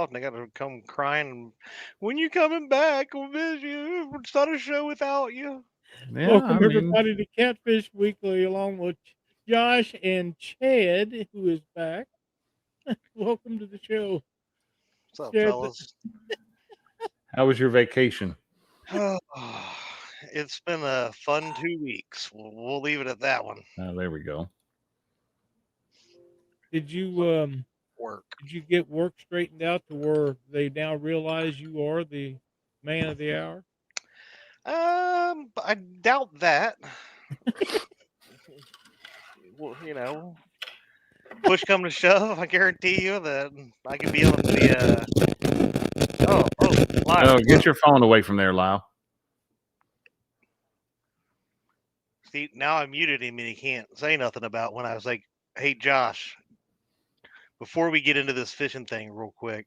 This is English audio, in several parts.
and they got to come crying. When you coming back? We'll miss you. It's not a show without you. Yeah, I Welcome mean, everybody to Catfish Weekly, along with Josh and Chad, who is back. Welcome to the show, What's up, Chad. fellas? how was your vacation? It's been a fun 2 weeks. We'll leave it at that one. There we go. Did you Work. did you get work straightened out to where they now realize you are the man of the hour? I doubt that. Well, push come to shove, I guarantee you that I could be able to be. Lyle, Oh, get your phone away from there, Lyle. See, now I muted him and he can't say nothing about when I was like, "Hey, Josh, before we get into this fishing thing, real quick,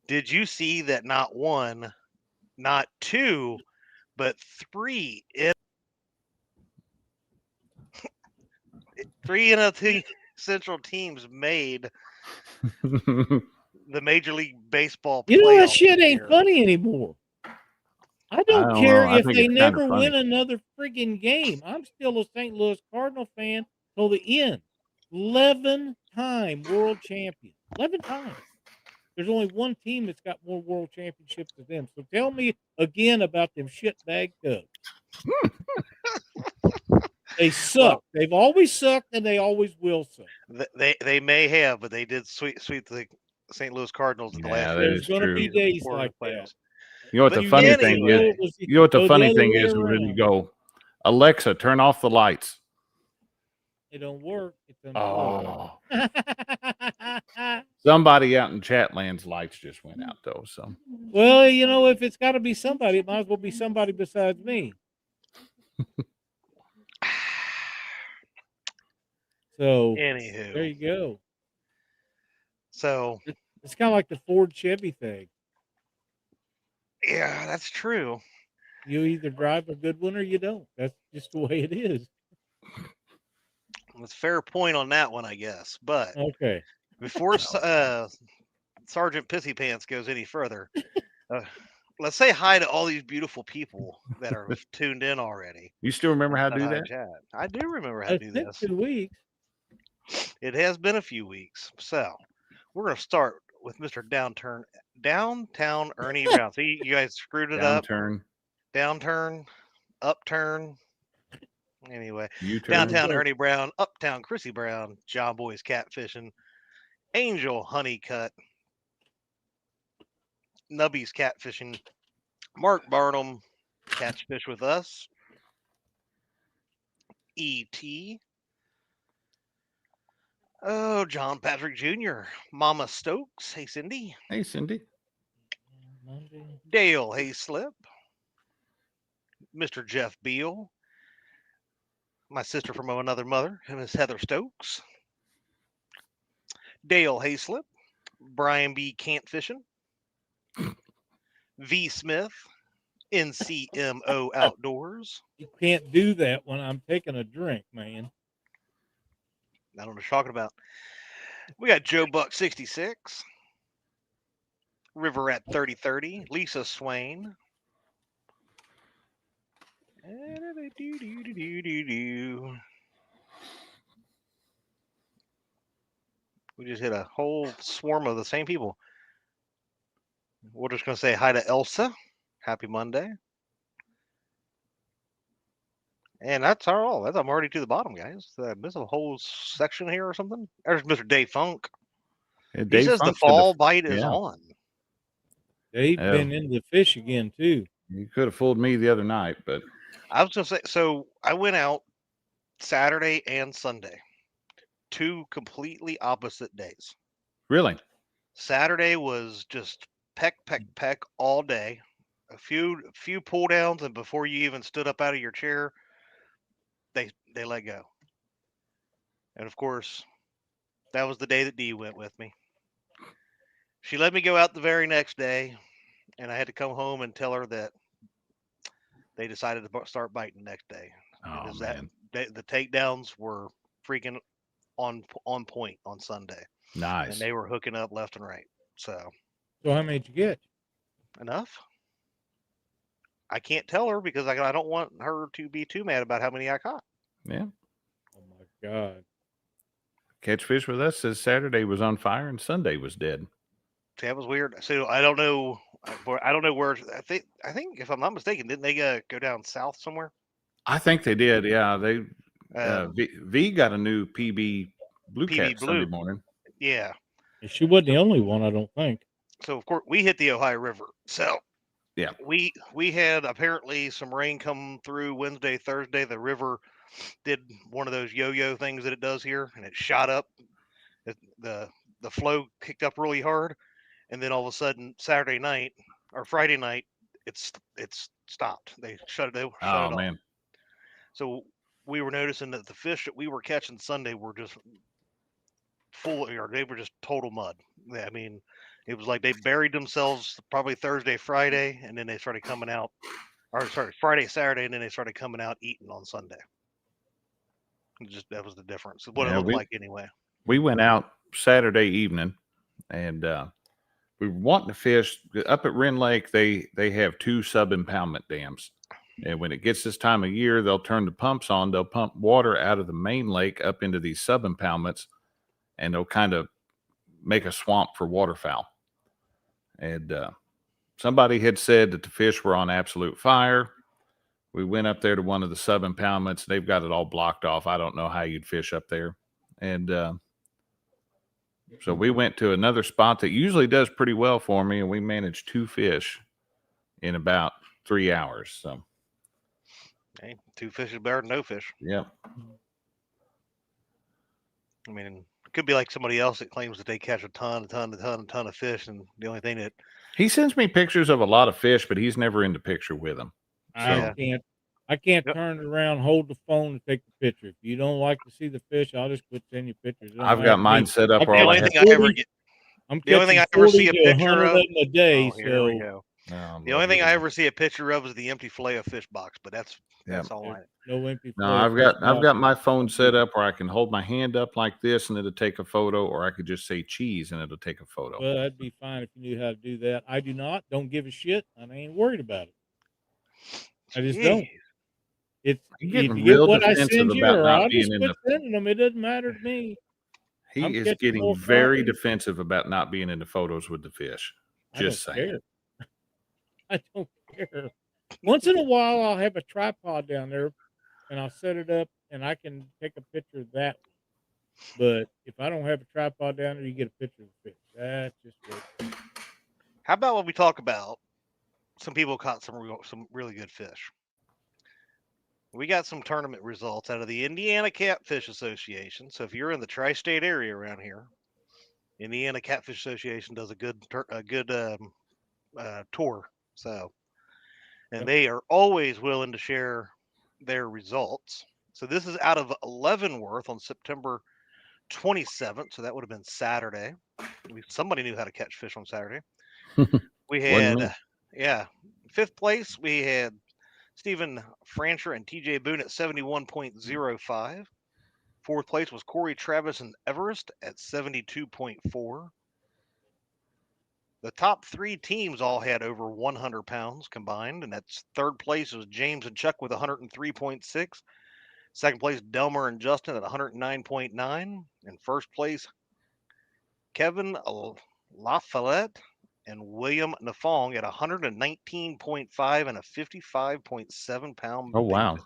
did you see that not one, not two, but three NFC Central teams made the Major League Baseball You know that playoffs shit this ain't year? funny anymore. I I don't don't care know. I if think they it's kind never of funny. win another friggin' game. I'm still a St. Louis Cardinal fan till the end. 11-time world champion. 11 times. There's only one team that's got more world championships than them. So tell me again about them shitbag Cubs. They suck. Well, They've always sucked, and they always will suck. they may have, but they did sweep the St. Louis Cardinals in the Yeah, last that year There's is going to true. be days before the like that. playoffs. You know what But the You funny years thing ago, is? it was You know what the go funny other thing way is when you around. go, Alexa, turn off the lights. It don't work. It's Oh, unplugged. somebody out in Chatland's lights just went out though. So Well, you know, if it's got to be somebody, it might as well be somebody besides me. So there Anywho, you go. so It's kind of like the Ford Chevy thing. yeah, that's true. You either drive a good one or you don't. That's just the way it is. That's a fair point on that one, I guess. But Okay. before Sergeant Pissy Pants goes any further, uh, let's say hi to all these beautiful people that are tuned in already. you still remember how to do Hi, that? Chad. I do remember how to It's do been this. 2 weeks. It has been a few weeks, so we're gonna start with Mr. Downtown Ernie Brown. See, you guys screwed it up. Downturn, Downturn, upturn. Anyway, U-turn. downtown Okay. Ernie Brown, uptown Chrissy Brown, John Boy's catfishing, Angel Honeycutt, Nubby's catfishing, Mark Barnum, catch fish with us, E.T. Oh, John Patrick Jr., Mama Stokes, hey Cindy, Hey, Cindy. Monday. Dale Hayslip, Mr. Jeff Beal, my sister from another mother, Miss Heather Stokes, Dale Hayslip, Brian B. Cantfishing, V. Smith, NCMO Outdoors. You can't do that when I'm taking a drink, man. I don't know what you're talking about. We got Joe Buck 66, River at 3030, Lisa Swain. We just hit a whole swarm of the same people. We're just going to say hi to Elsa. Happy Monday. And that's all. I'm already to the bottom, guys. Did I miss a whole section here or something? There's Mr. Dave Funk. Yeah, He Dave says the Funk said fall bite is yeah. on. They've Oh, been into the fish again too. you could have fooled me the other night, but I was going to say, so I went out Saturday and Sunday, 2 completely opposite days. really, Saturday was just peck, peck, peck all day. A few pull downs, and before you even stood up out of your chair, they let go. And of course, that was the day that Dee went with me. She let me go out the very next day, and I had to come home and tell her that they decided to start biting the next day oh because man, the takedowns were freaking on point on Sunday, and nice. they were hooking up left and right. So So how many did you get? Enough. I can't tell her because I don't want her to be too mad about how many I caught. Yeah. Oh my God. Catch Fish with us says Saturday was on fire and Sunday was dead. See, that was weird. So I don't know. I don't know where. I think if I'm not mistaken, didn't they go down south somewhere? I think they did. Yeah. They V got a new PB Blue PB Cat Sunday Blue. morning. Yeah. And she wasn't the only one, I don't think. So of course we hit the Ohio River. So yeah, we had apparently some rain come through Wednesday, Thursday. The river did one of those yo-yo things that it does here, and it shot up. The flow kicked up really hard, and then all of a sudden Saturday night or Friday night, it's stopped. They shut it. They shut it off. Man. So we were noticing that the fish that we were catching Sunday were just full, or they were just total mud. I mean, it was like they buried themselves probably Thursday, Friday, and then they started coming out, or sorry, Friday, Saturday, and then they started coming out eating on Sunday. Just that was the difference. What it looked like anyway. We went out Saturday evening, and we were wanting to fish up at Wren Lake. They have 2 sub-impoundment dams, and when it gets this time of year, they'll turn the pumps on. They'll pump water out of the main lake up into these sub-impoundments, and they'll kind of make a swamp for waterfowl. And somebody had said that the fish were on absolute fire. We went up there to one of the sub-impoundments. They've got it all blocked off. I don't know how you'd fish up there. And so we went to another spot that usually does pretty well for me, and we managed 2 fish in about 3 hours. So, hey, 2 fish is better than no fish. Yep. I mean, it could be like somebody else that claims that they catch a ton of fish, and the only thing that he sends me pictures of a lot of fish, but he's never in the picture with them. So. I can't turn it around, hold the phone, and take the picture. If you don't like to see the fish, I'll just quit sending you pictures. I've got mine set up. The only thing I ever get. The only thing I ever see a picture of a day. Oh, here we go. The only thing I ever see a picture of is the empty fillet of fish box, but that's all I. No empty. No, I've got my phone set up where I can hold my hand up like this and it'll take a photo, or I could just say cheese and it'll take a photo. Well, that'd be fine if you knew how to do that. I do not. Don't give a shit. I ain't worried about it. I just don't. It's getting you real get what I defensive send you, about or not I'll being just in quit sending them. It doesn't matter to me. He is getting very defensive about not being in the photos with the fish. Just saying. I don't care. Once in a while, I'll have a tripod down there, and I'll set it up, and I can take a picture of that. But if I don't have a tripod down there, you get a picture of the fish. That's just it. How about when we talk about some people caught some really good fish? We got some tournament results out of the Indiana Catfish Association. So if you're in the tri-state area around here, Indiana Catfish Association does a good tour. So, and they are always willing to share their results. So this is out of Leavenworth on September 27th. So that would have been Saturday. Somebody knew how to catch fish on Saturday. We had, 5th place. We had Stephen Francher and TJ Boone at 71.05. 4th place was Corey Travis and Everest at 72.4. The top 3 teams all had over 100 pounds combined, and that's 3rd place was James and Chuck with 103.6. 2nd place, Delmer and Justin at 109.9. And 1st place, Kevin LaFollette and William Nafong at 119.5 and a 55.7 pound. Oh, wow.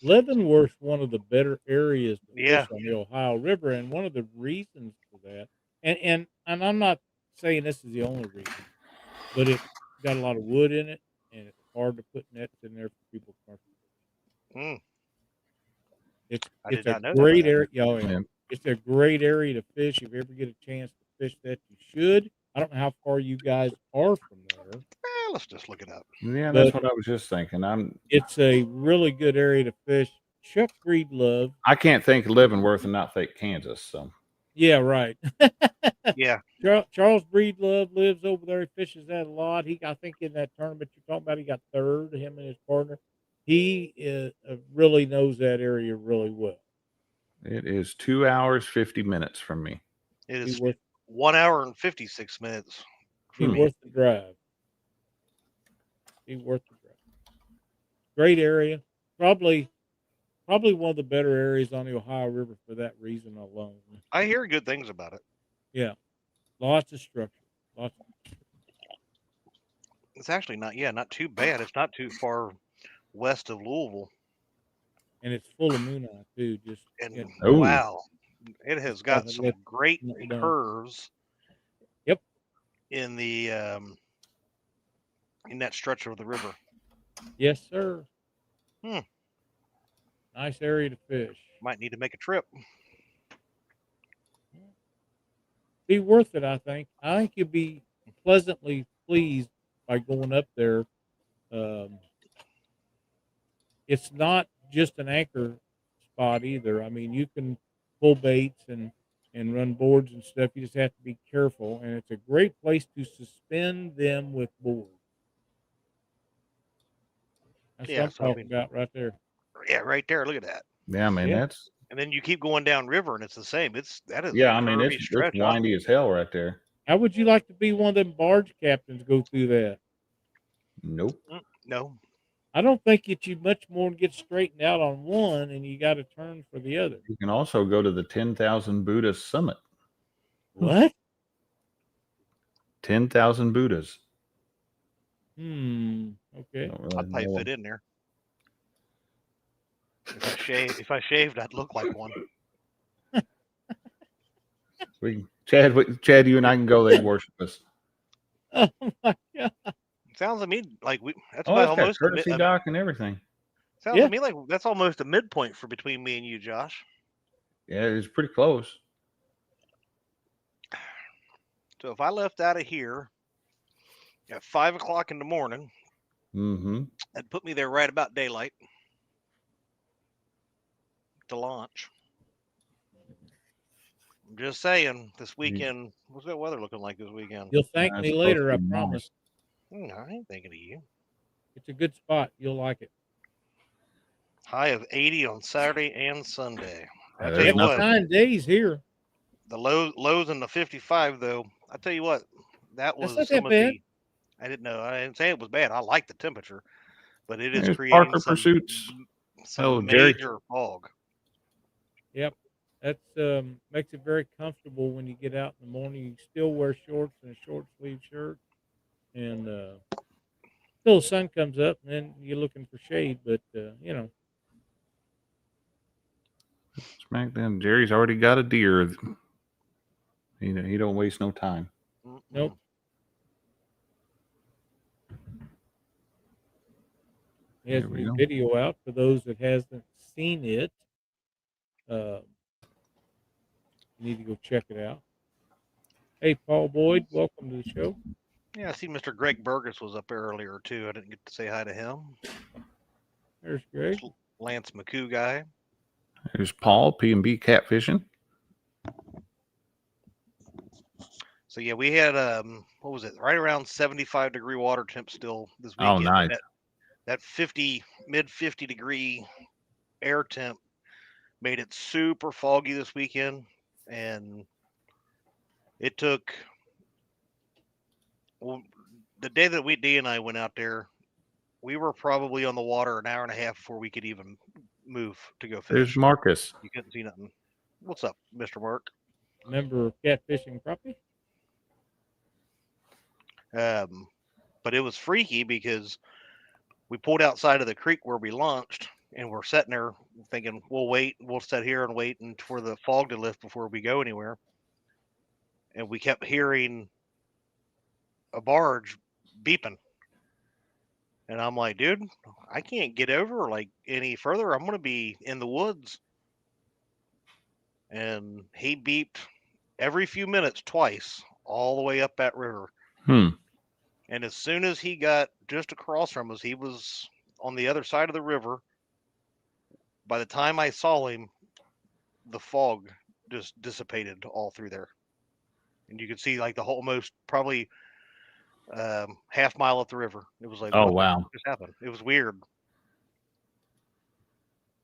Leavenworth's one of the better areas to fish on the Ohio River, and one of the reasons for that, and I'm not saying this is the only reason, but it's got a lot of wood in it, and it's hard to put nets in there for people comfortable. It's a great area. It's a great area to fish. If you ever get a chance to fish that, you should. I don't know how far you guys are from there. Let's just look it up. Yeah, that's what I was just thinking. It's a really good area to fish. Chuck Breedlove. I can't think of Leavenworth and not think Kansas. So. Yeah, right. Yeah. Charles Breedlove lives over there. He fishes that a lot. I think in that tournament you're talking about, he got 3rd, him and his partner. He really knows that area really well. It is 2 hours, 50 minutes from me. It is 1 hour and 56 minutes Be worth the drive. Be worth the drive. Great area. Probably one of the better areas on the Ohio River for that reason alone. I hear good things about it. Yeah. Lots of structure. It's actually not too bad. It's not too far west of Louisville. And it's full of moon eye too. And Oh. wow, it has got Stuff some left great alone. curves. Yep. In the in that stretch of the river. Yes, sir. Hmm. Nice area to fish. Might need to make a trip. Be worth it, I think. I think you'll be pleasantly pleased by going up there. It's not just an anchor spot either. I mean, you can pull baits and run boards and stuff. You just have to be careful, and it's a great place to suspend them with boards. That's what I'm talking about right there. Yeah, right there. Look at that. Yeah, man, that's. And then you keep going down river, and it's the same. That is. Yeah, a I mean, curvy it's stretch. windy as hell right there. How would you like to be one of them barge captains go through that? Nope. No. I don't think you much more than get straightened out on one, and you got to turn for the other. You can also go to the 10,000 Buddha summit. What? 10,000 Buddhas. Okay. I'd probably fit in there. If I shaved, I'd look like one. Chad, you and I can go there and worship us. Oh my God! Sounds to me like that's Oh, it's got almost courtesy dock and everything. Sounds to me like that's almost a midpoint for between me and you, Josh. Yeah, it's pretty close. So if I left out of here at 5 o'clock in the morning, that'd put me there right about daylight to launch. I'm just saying, this weekend, what's that weather looking like this weekend? You'll thank me later, I promise. I ain't thinking of you. It's a good spot. You'll like it. High of 80 on Saturday and Sunday. I tell It's you what, 9 days here. The lows in the 55 though. I tell you what, that was That's not some that of bad. I didn't say it was bad. I like the temperature, but it is There's creating Parker some Pursuits. major fog. Yep. That's makes it very comfortable when you get out in the morning. You still wear shorts and a short sleeve shirt, and till the sun comes up, and then you're looking for shade. But you know, Smack them. Jerry's already got a deer. He don't waste no time. Nope. He has a new video out for those that hasn't seen it. You need to go check it out. Hey, Paul Boyd, welcome to the show. Yeah, I see Mr. Greg Burgess was up there earlier too. I didn't get to say hi to him. There's Greg. Lance McCoo guy. There's Paul, P&B Catfishing. So yeah, we had what was it? Right around 75-degree water temp still this weekend. Oh, nice. That mid 50 degree air temp made it super foggy this weekend, and it took the day that D and I went out there, we were probably on the water an hour and a half before we could even move to go fish. There's Marcus. You couldn't see nothing. What's up, Mr. Mark? Member of Catfishing Property. But it was freaky because we pulled outside of the creek where we launched, and we're sitting there thinking, we'll sit here and wait for the fog to lift before we go anywhere. And we kept hearing a barge beeping. And I'm like, dude, I can't get over like any further. I'm going to be in the woods. And he beeped every few minutes twice all the way up that river. And as soon as he got just across from us, he was on the other side of the river. By the time I saw him, the fog just dissipated all through there. And you could see like the whole almost probably half mile up the river. It was like, oh, wow. What just happened? It was weird.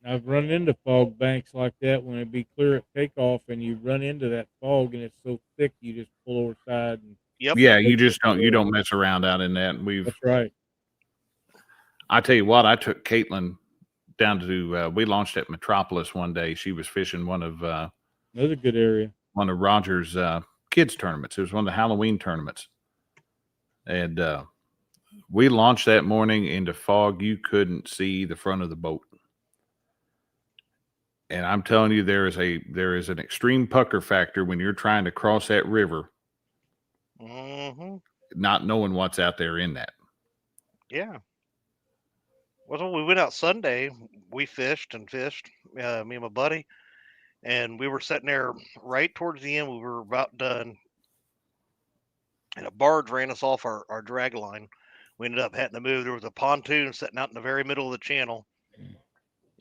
I've run into fog banks like that when it be clear at takeoff and you run into that fog and it's so thick you just pull over side and Yep. Yeah, you don't mess around out in that. That's right. I tell you what, I took Caitlin down to we launched at Metropolis one day. She was fishing one of Another good area. One of Roger's kids tournaments. It was one of the Halloween tournaments. And we launched that morning into fog. You couldn't see the front of the boat. And I'm telling you, there is an extreme pucker factor when you're trying to cross that river, not knowing what's out there in that. Yeah. Well, we went out Sunday. We fished, me and my buddy, and we were sitting there right towards the end. We were about done, and a barge ran us off our drag line. We ended up having to move. There was a pontoon sitting out in the very middle of the channel,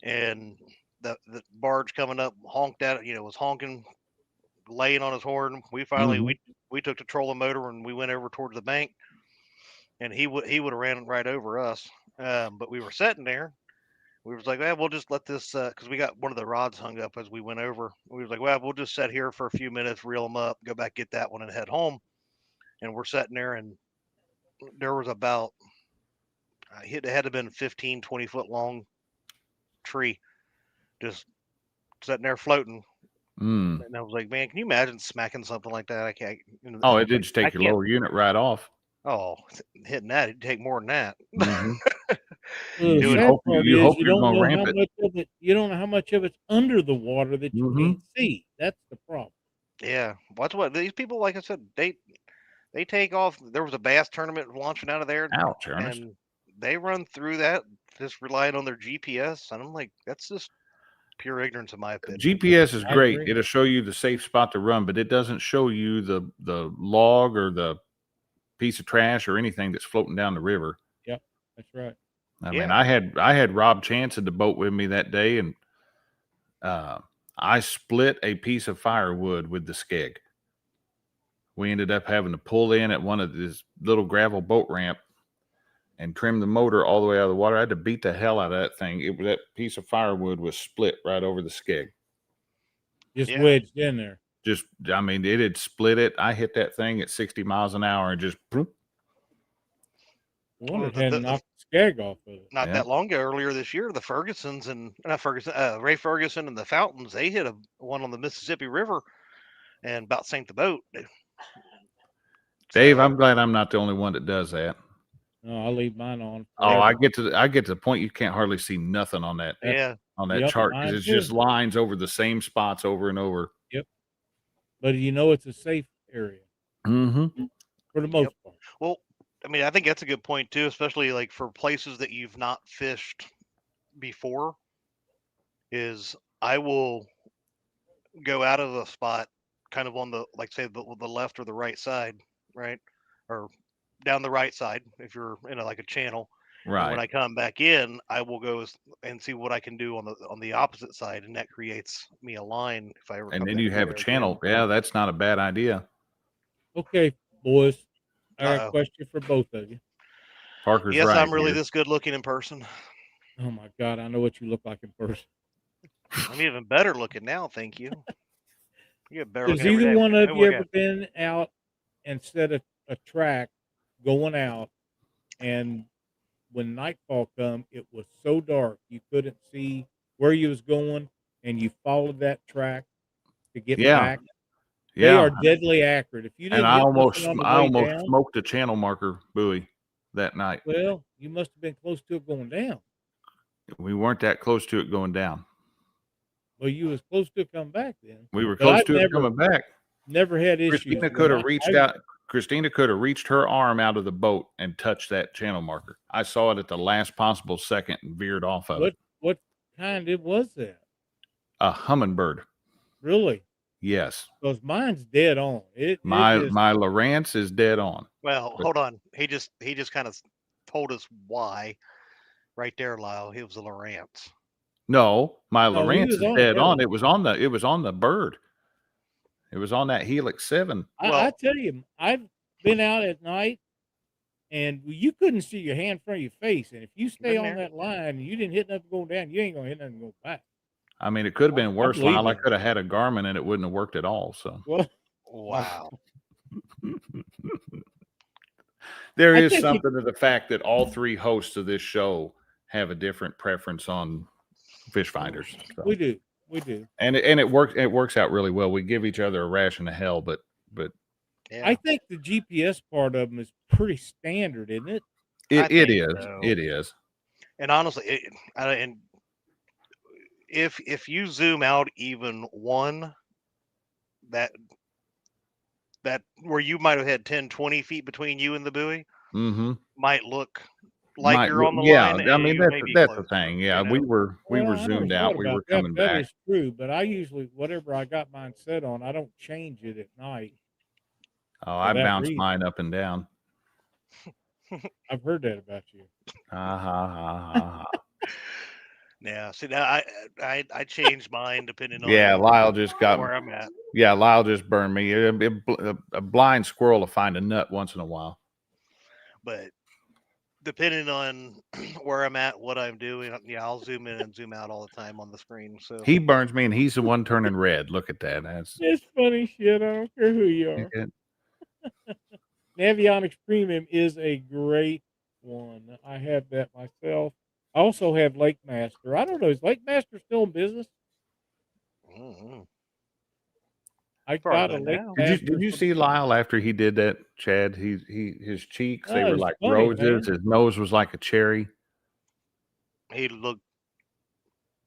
and the barge coming up honked at it. Was honking, laying on his horn. We finally we took the trolling motor and we went over towards the bank, and he would have ran right over us. But we were sitting there. We was like, well, we'll just let this, because we got one of the rods hung up as we went over. We was like, well, we'll just sit here for a few minutes, reel them up, go back, get that one, and head home. And we're sitting there, and there was about, it had to have been 15, 20-foot long tree just sitting there floating. And I was like, man, can you imagine smacking something like that? I can't. Oh, it did just take your lower unit right off. Oh, hitting that, it'd take more than that. You hope you're going to ramp it. You don't know how much of it's under the water that you can't see. That's the problem. Yeah, that's what these people, like I said, they take off. There was a bass tournament launching out of there, and they run through that just relying on their GPS. And I'm like, that's just pure ignorance, in my opinion. GPS is great. It'll show you the safe spot to run, but it doesn't show you the log or the piece of trash or anything that's floating down the river. Yep, that's right. I mean, I had Rob Chance in the boat with me that day, and I split a piece of firewood with the skeg. We ended up having to pull in at one of this little gravel boat ramp and trim the motor all the way out of the water. I had to beat the hell out of that thing. That piece of firewood was split right over the skeg. Just wedged in there. I mean, it had split it. I hit that thing at 60 miles an hour and just boop. I wonder if it hadn't knocked the skeg off of it. Not that long ago, earlier this year, the Fergusons and Ray Ferguson and the Fountains, they hit one on the Mississippi River and about sank the boat. Dave, I'm glad I'm not the only one that does that. No, I'll leave mine on. Oh, I get to the point you can't hardly see nothing on that. On that chart, because it's just lines over the same spots over and over. Yep. But it's a safe area. For the most part. Well, I mean, I think that's a good point too, especially like for places that you've not fished before. Is I will go out of the spot, kind of on the, like, say the left or the right side, right, or down the right side if you're in like a channel. Right. And when I come back in, I will go and see what I can do on the opposite side, and that creates me a line if I ever. And then you have a channel. Yeah, that's not a bad idea. Okay, boys. I got a question for both of you. Parker's yes, right. I'm really this good looking in person. Oh my God, I know what you look like in person. I'm even better looking now, thank you. You get better. Has either one of you ever been out and set a track going out, and when nightfall come, it was so dark you couldn't see where you was going, and you followed that track to get back? They are deadly accurate. If you didn't, I almost smoked a channel marker buoy that night. Well, you must have been close to it going down. We weren't that close to it going down. Well, you was close to it coming back then. We were close to it coming back. Never had issues. Christina could have reached out. Christina could have reached her arm out of the boat and touched that channel marker. I saw it at the last possible second and veered off of it. What kind was that? A hummingbird. Really? Yes. Because mine's dead on. My Lowrance is dead on. Well, hold on. He just kind of told us why. Right there, Lyle. He was a Lowrance. No, my Lowrance is dead on. It was on the bird. It was on that Helix 7. I tell you, I've been out at night, and you couldn't see your hand in front of your face. And if you stay on that line and you didn't hit nothing going down, you ain't going to hit nothing going back. I mean, it could have been worse. Lyle, I could have had a Garmin, and it wouldn't have worked at all. So, wow. There I is think something to the fact that all three hosts of this show have a different preference on fish finders. So. we do. We do. And it works out really well. We give each other a ration of hell, but Yeah, I think the GPS part of them is pretty standard, isn't it? I it think is. so. It is. And honestly, and if you zoom out even one, that where you might have had 10, 20 feet between you and the buoy Mm-hmm. might look like you're on the yeah. line. I And mean you may be that's the closer, thing. Yeah, you know? we were Well, I never zoomed thought out. We about were that. coming That back. is true, but I usually whatever I got mine set on, I don't change it at night. Oh, I that bounced reason. mine up and down. I've heard that about you. Yeah. See, now I changed mine depending on Yeah, Lyle just got. where I'm at. Yeah, Lyle just burned me. A blind squirrel will find a nut once in a while. But depending on where I'm at, what I'm doing, yeah, I'll zoom in and zoom out all the time on the screen. So He burns me, and he's the one turning red. Look at that. That's It's funny shit. I don't care who you are. it. Navionics Premium is a great one. I have that myself. I also have Lake Master. I don't know. Is Lake Master still in business? mhm. I Far as got a I Lake know. Master. Did you see Lyle after he did that, Chad? His cheeks, they Oh, were it's like funny, roses. man. His nose was like a cherry, He looked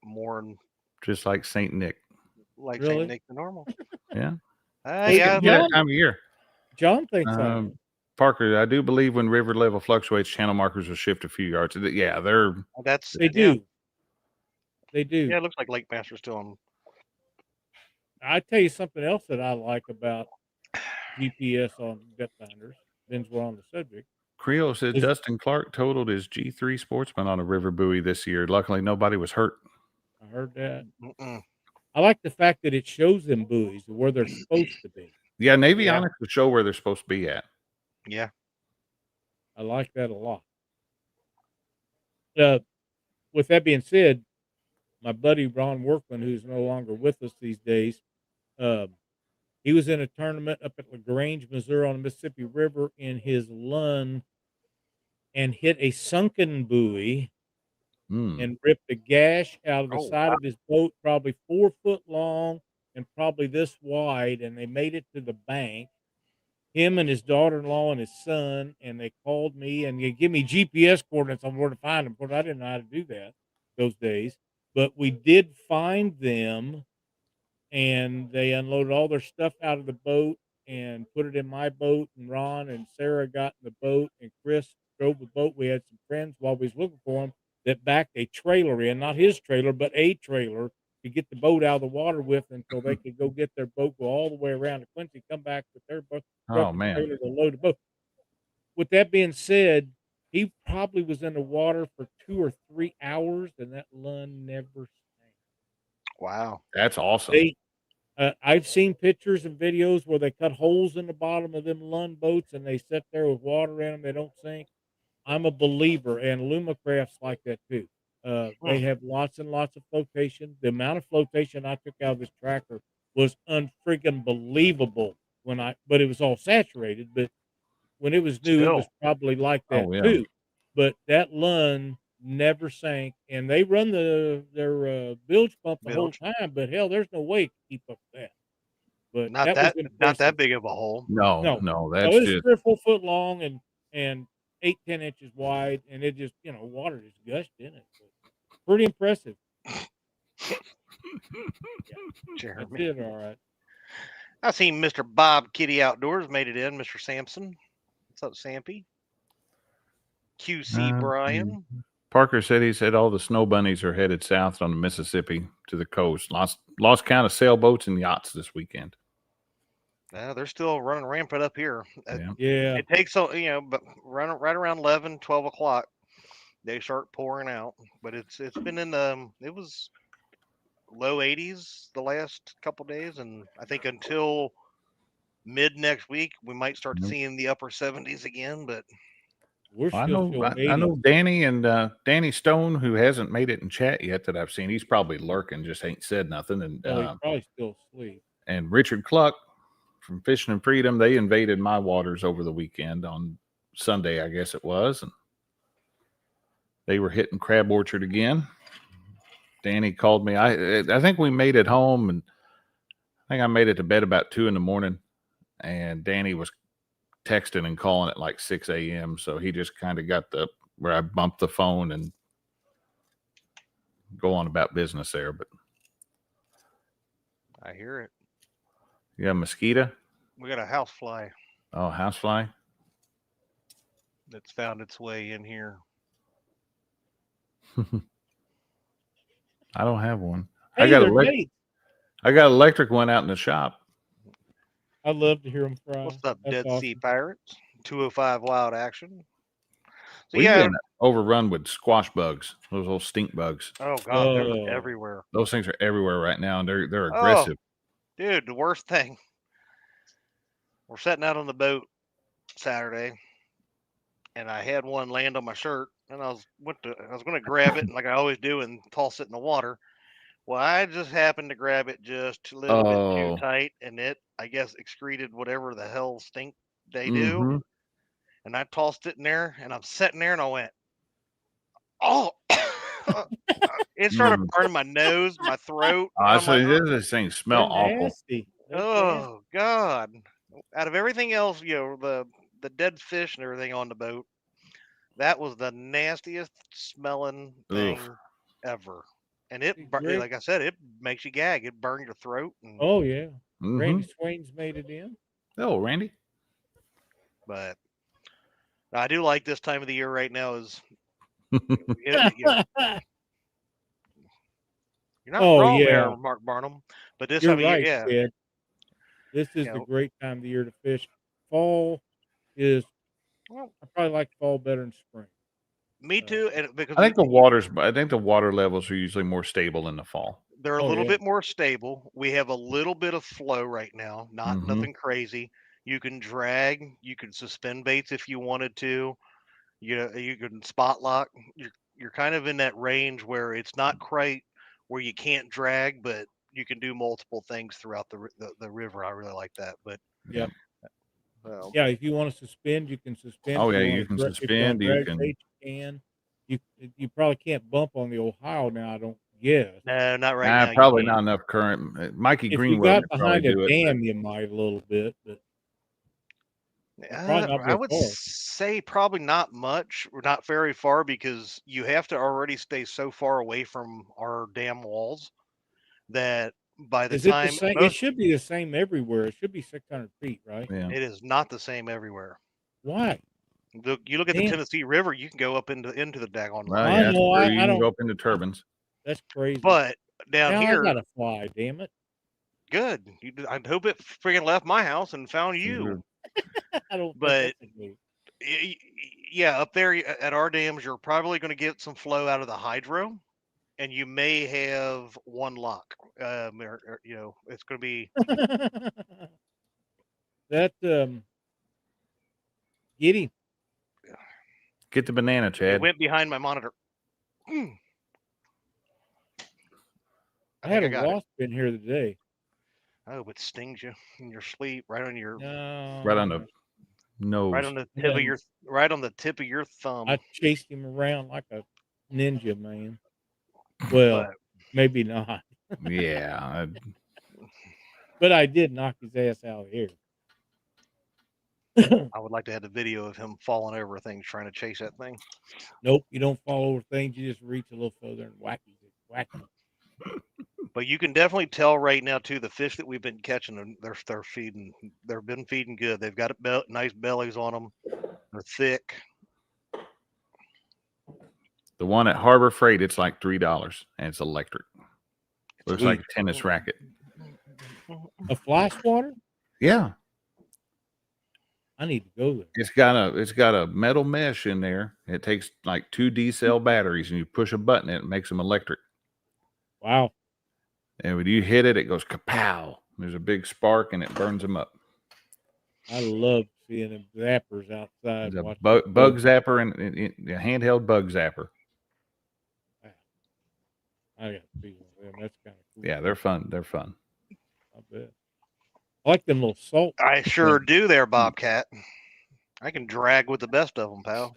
more just like Saint Nick. like Really? Saint Nick than normal. Yeah. Well, Yeah, Get that time of year. John thinks I am. Parker, I do believe when river level fluctuates, channel markers will shift a few yards. Yeah, they're that's They yeah. do. They do. Yeah, it looks like Lake Master's still on. I tell you something else that I like about GPS on depth finders. Since we're on the subject, Creo said Is- Dustin Clark totaled his G3 Sportsman on a river buoy this year. Luckily, nobody was hurt. I heard that. Mm-mm. I like the fact that it shows them buoys where they're supposed to be. Yeah, Navionics will show where they're supposed to be at. Yeah. I like that a lot. With that being said, my buddy Ron Workman, who's no longer with us these days, he was in a tournament up at LaGrange, Missouri on the Mississippi River in his Lund and hit a sunken buoy and ripped a gash out of the side of his boat, probably 4 foot long and probably this wide. And they made it to the bank, him and his daughter-in-law and his son. And they called me and they give me GPS coordinates on where to find them. Of course, I didn't know how to do that those days, but we did find them. And they unloaded all their stuff out of the boat and put it in my boat. And Ron and Sarah got in the boat, and Chris drove the boat. We had some friends while we was looking for him that backed a trailer in, not his trailer, but a trailer to get the boat out of the water with until they could go get their boat, go all the way around to Quincy, come back with their boat, Oh, man. trailer to load the boat. With that being said, he probably was in the water for 2 or 3 hours, and that Lund never sank. Wow. That's awesome. I've seen pictures and videos where they cut holes in the bottom of them Lund boats and they sit there with water in them. They don't sink. I'm a believer, and Lumacraft's like that too. They have lots and lots of flotation. The amount of flotation I took out of this tracker was unfreaking believable but it was all saturated. But when it was new, it was probably like that too. But that Lund never sank, and they run their bilge pump the whole time. But hell, there's no way to keep up with that. But Not that that was not impressive. that big of a hole. No, that's it's just 3 or 4 foot long and 8-10 inches wide, and it just water just gushed in it. But pretty impressive. Jeremy. That's it. All right. I seen Mr. Bob Kitty Outdoors made it in. Mr. Sampson. What's up, Sampy? QC Brian. Parker said he said all the snow bunnies are headed south on the Mississippi to the coast. Lost count of sailboats and yachts this weekend. They're still running rampant up here. Yeah. It takes but right around 11, 12 o'clock, they start pouring out. But it's been in it was low 80s the last couple days, and I think until mid next week we might start seeing the upper 70s again. But I know Danny and Danny Stone, who hasn't made it in chat yet that I've seen. He's probably lurking, just ain't said nothing. And he's probably still asleep. And Richard Cluck, from Fishing and Freedom, they invaded my waters over the weekend on Sunday, I guess it was, and they were hitting Crab Orchard again. Danny called me. I think we made it home, and I think I made it to bed about 2 a.m. And Danny was texting and calling at like 6 a.m. So he just kind of got where I bumped the phone and go on about business there. But I hear it. you got a mosquito? We got a housefly Oh, housefly? that's found its way in here. I don't have one. Hey, I got they're mates. I got electric one out in the shop. I love to hear them fry. What's up, That's Dead awesome. Sea Pirates? 205 Wild Action. So We've yeah. been overrun with squash bugs, those little stink bugs. Oh God, they're Oh. everywhere. Those things are everywhere right now, and they're Oh, aggressive. dude, the worst thing. We're setting out on the boat Saturday, and I had one land on my shirt, and I was going to grab it, like I always do, and toss it in the water. Well, I just happened to grab it just a little bit too tight, and it, I guess, excreted whatever the hell stink they do. And I tossed it in there, and I'm sitting there, and I went, oh, it started burning my nose, my throat. This thing smell awful. Nasty. Oh God! Out of everything else, the dead fish and everything on the boat, that was the nastiest smelling thing ever. And it, like I said, it makes you gag. It burns your throat. And, oh yeah. Randy Swain's made it in. Oh, Randy. But I do like this time of the year right now. Is you're not wrong there, Mark Barnum. But this time of year, yeah. Kid. This is the great time of the year to fish. Fall is. I probably like fall better than spring. Me too, and because I think the water levels are usually more stable in the fall. They're a little bit more stable. We have a little bit of flow right now, nothing crazy. You can drag, you can suspend baits if you wanted to. You can spot lock. You're kind of in that range where it's not quite where you can't drag, but you can do multiple things throughout the river. I really like that. But yeah. Well, yeah, if you want to suspend, you can suspend. Oh yeah, you can suspend. You can. You probably can't bump on the Ohio now. I don't guess. No, not right now. Probably not enough current. Mikey Greenwell got behind a dam, you might a little bit, but I would say probably not much, or not very far, because you have to already stay so far away from our dam walls that by the time it should be the same everywhere. It should be 600 feet, right? Yeah. It is not the same everywhere. Why? You look at the Tennessee River, you can go up into the daggone line. I know. I don't go up into turbines. That's crazy. But down here, I gotta fly. Damn it! Good. I hope it freaking left my house and found you. I don't. But yeah, up there at our dams, you're probably going to get some flow out of the hydro, and you may have one lock. It's going to be that. Get him. Get the banana, Chad. It went behind my monitor. I had a wasp in here today. Oh, it stings you in your sleep, right on your right on the nose, right on the tip of your thumb. I chased him around like a ninja, man. Well, maybe not. Yeah, but I did knock his ass out here. I would like to have the video of him falling over things trying to chase that thing. Nope, you don't fall over things. You just reach a little further and whack it. But you can definitely tell right now too. The fish that we've been catching, they're feeding. They've been feeding good. They've got nice bellies on them. They're thick. The one at Harbor Freight, it's like $3, and it's electric. Looks like a tennis racket. A fly swatter? Yeah. I need to go there. It's got a metal mesh in there. It takes like 2 D-cell batteries, and you push a button, and it makes them electric. Wow. And when you hit it, it goes kapow. There's a big spark, and it burns them up. I love seeing them zappers outside. A bug zapper and a handheld bug zapper. I got to see one of them. That's kind of cool. Yeah, they're fun. They're fun. I bet. I like them little salt. I sure do there, Bobcat. I can drag with the best of them, pal.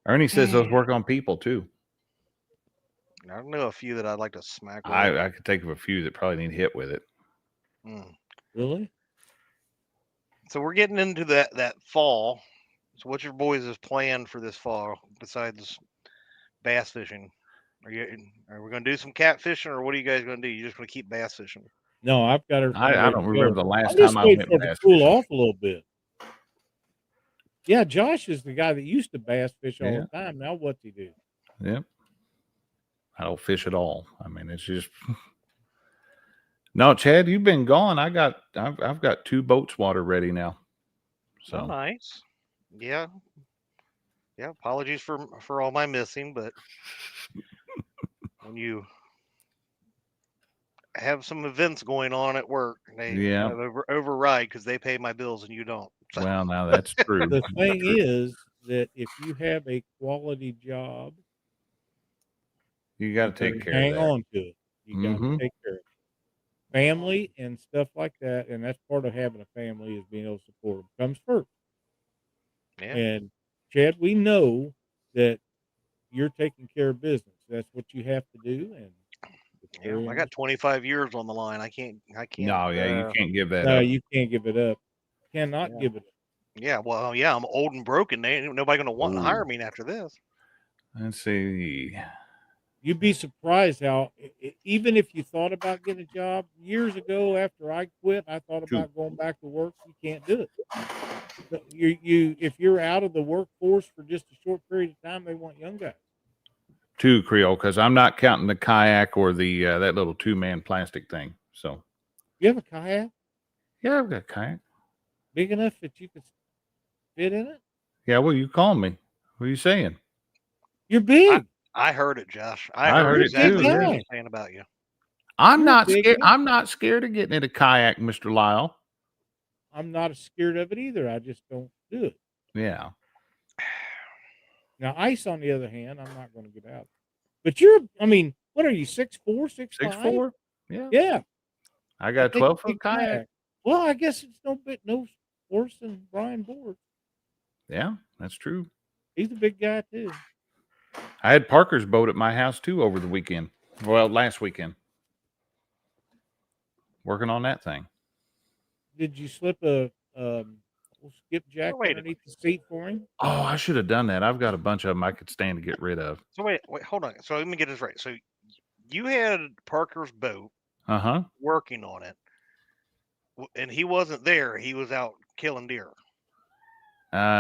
Ernie says those work on people too. I know a few that I'd like to smack with. I could think of a few that probably need hit with it. Really? So we're getting into that fall. So what's your boys' plan for this fall besides bass fishing? Are we going to do some catfishing, or what are you guys going to do? You just going to keep bass fishing? No, I've got everything. I don't remember the last I'm just time I waiting went for it to bass cool fishing. off a little bit. Yeah, Josh is the guy that used to bass fish all the time. Now what's he do? Yep. I don't fish at all. I mean, it's just no. Chad, you've been gone. I've got 2 boats water ready now. So nice. Yeah. Apologies for all my missing, but when you have some events going on at work, they kind of override because they pay my bills and you don't. So. Well, now that's true. The thing is that if you have a quality job, you got to take care hang of that. on to it. You got to take care of it. Family and stuff like that, and that's part of having a family is being able to support them. Comes first. Yeah. And Chad, we know that you're taking care of business. That's what you have to do. And I got 25 years on the line. I can't. No, you can't give that up. No, you can't give it up. Cannot give it up. Yeah, well, I'm old and broken. Ain't nobody going to want to hire me after this. Let's see. You'd be surprised how, even if you thought about getting a job years ago after I quit, I thought about going back to work. You can't do it. If you're out of the workforce for just a short period of time, they want young guys. 2 Creole, because I'm not counting the kayak or the that little 2-man plastic thing. So you have a kayak? Yeah, I've got a kayak. Big enough that you could fit in it? Yeah, well, you call me. What are you saying? You're big. I heard it, Josh. I heard it too. What you're saying about you. I'm not scared. I'm not scared of getting in a kayak, Mr. Lyle. I'm not scared of it either. I just don't do it. Yeah. Now, ice, on the other hand, I'm not going to get out. But what are you, 6'4", 6'5"? 6'4"? Yeah. Yeah. I got a 12-foot kayak. Well, I guess it's no worse than Brian Board. Yeah, that's true. He's a big guy, too. I had Parker's boat at my house, too, over the weekend. Well, last weekend. Working on that thing. Did you slip a skipjack underneath the seat for him? Oh, I should have done that. I've got a bunch of them I could stand to get rid of. So wait, hold on. So let me get this right. So you had Parker's boat working on it, and he wasn't there. He was out killing deer.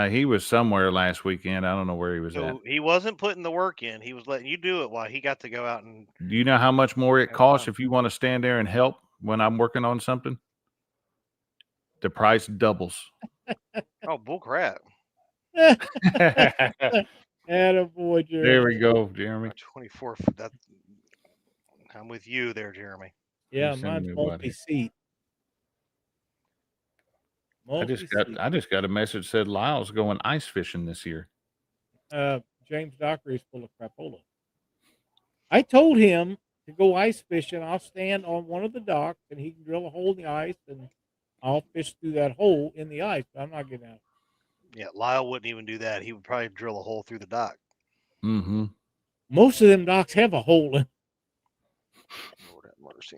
He was somewhere last weekend. I don't know where he was at. He wasn't putting the work in. He was letting you do it while he got to go out and. Do you know how much more it costs if you want to stand there and help when I'm working on something? The price doubles. Oh, bull crap. Attaboy, Jeremy. There we go, Jeremy. 24. I'm with you there, Jeremy. Yeah, mine's multi-seat. I just got a message that said Lyle's going ice fishing this year. James Dockery is full of crapola. I told him to go ice fishing. I'll stand on one of the docks and he can drill a hole in the ice and I'll fish through that hole in the ice. But I'm not getting out. Yeah, Lyle wouldn't even do that. He would probably drill a hole through the dock. Mm-hmm. Most of them docks have a hole in. Lord have mercy.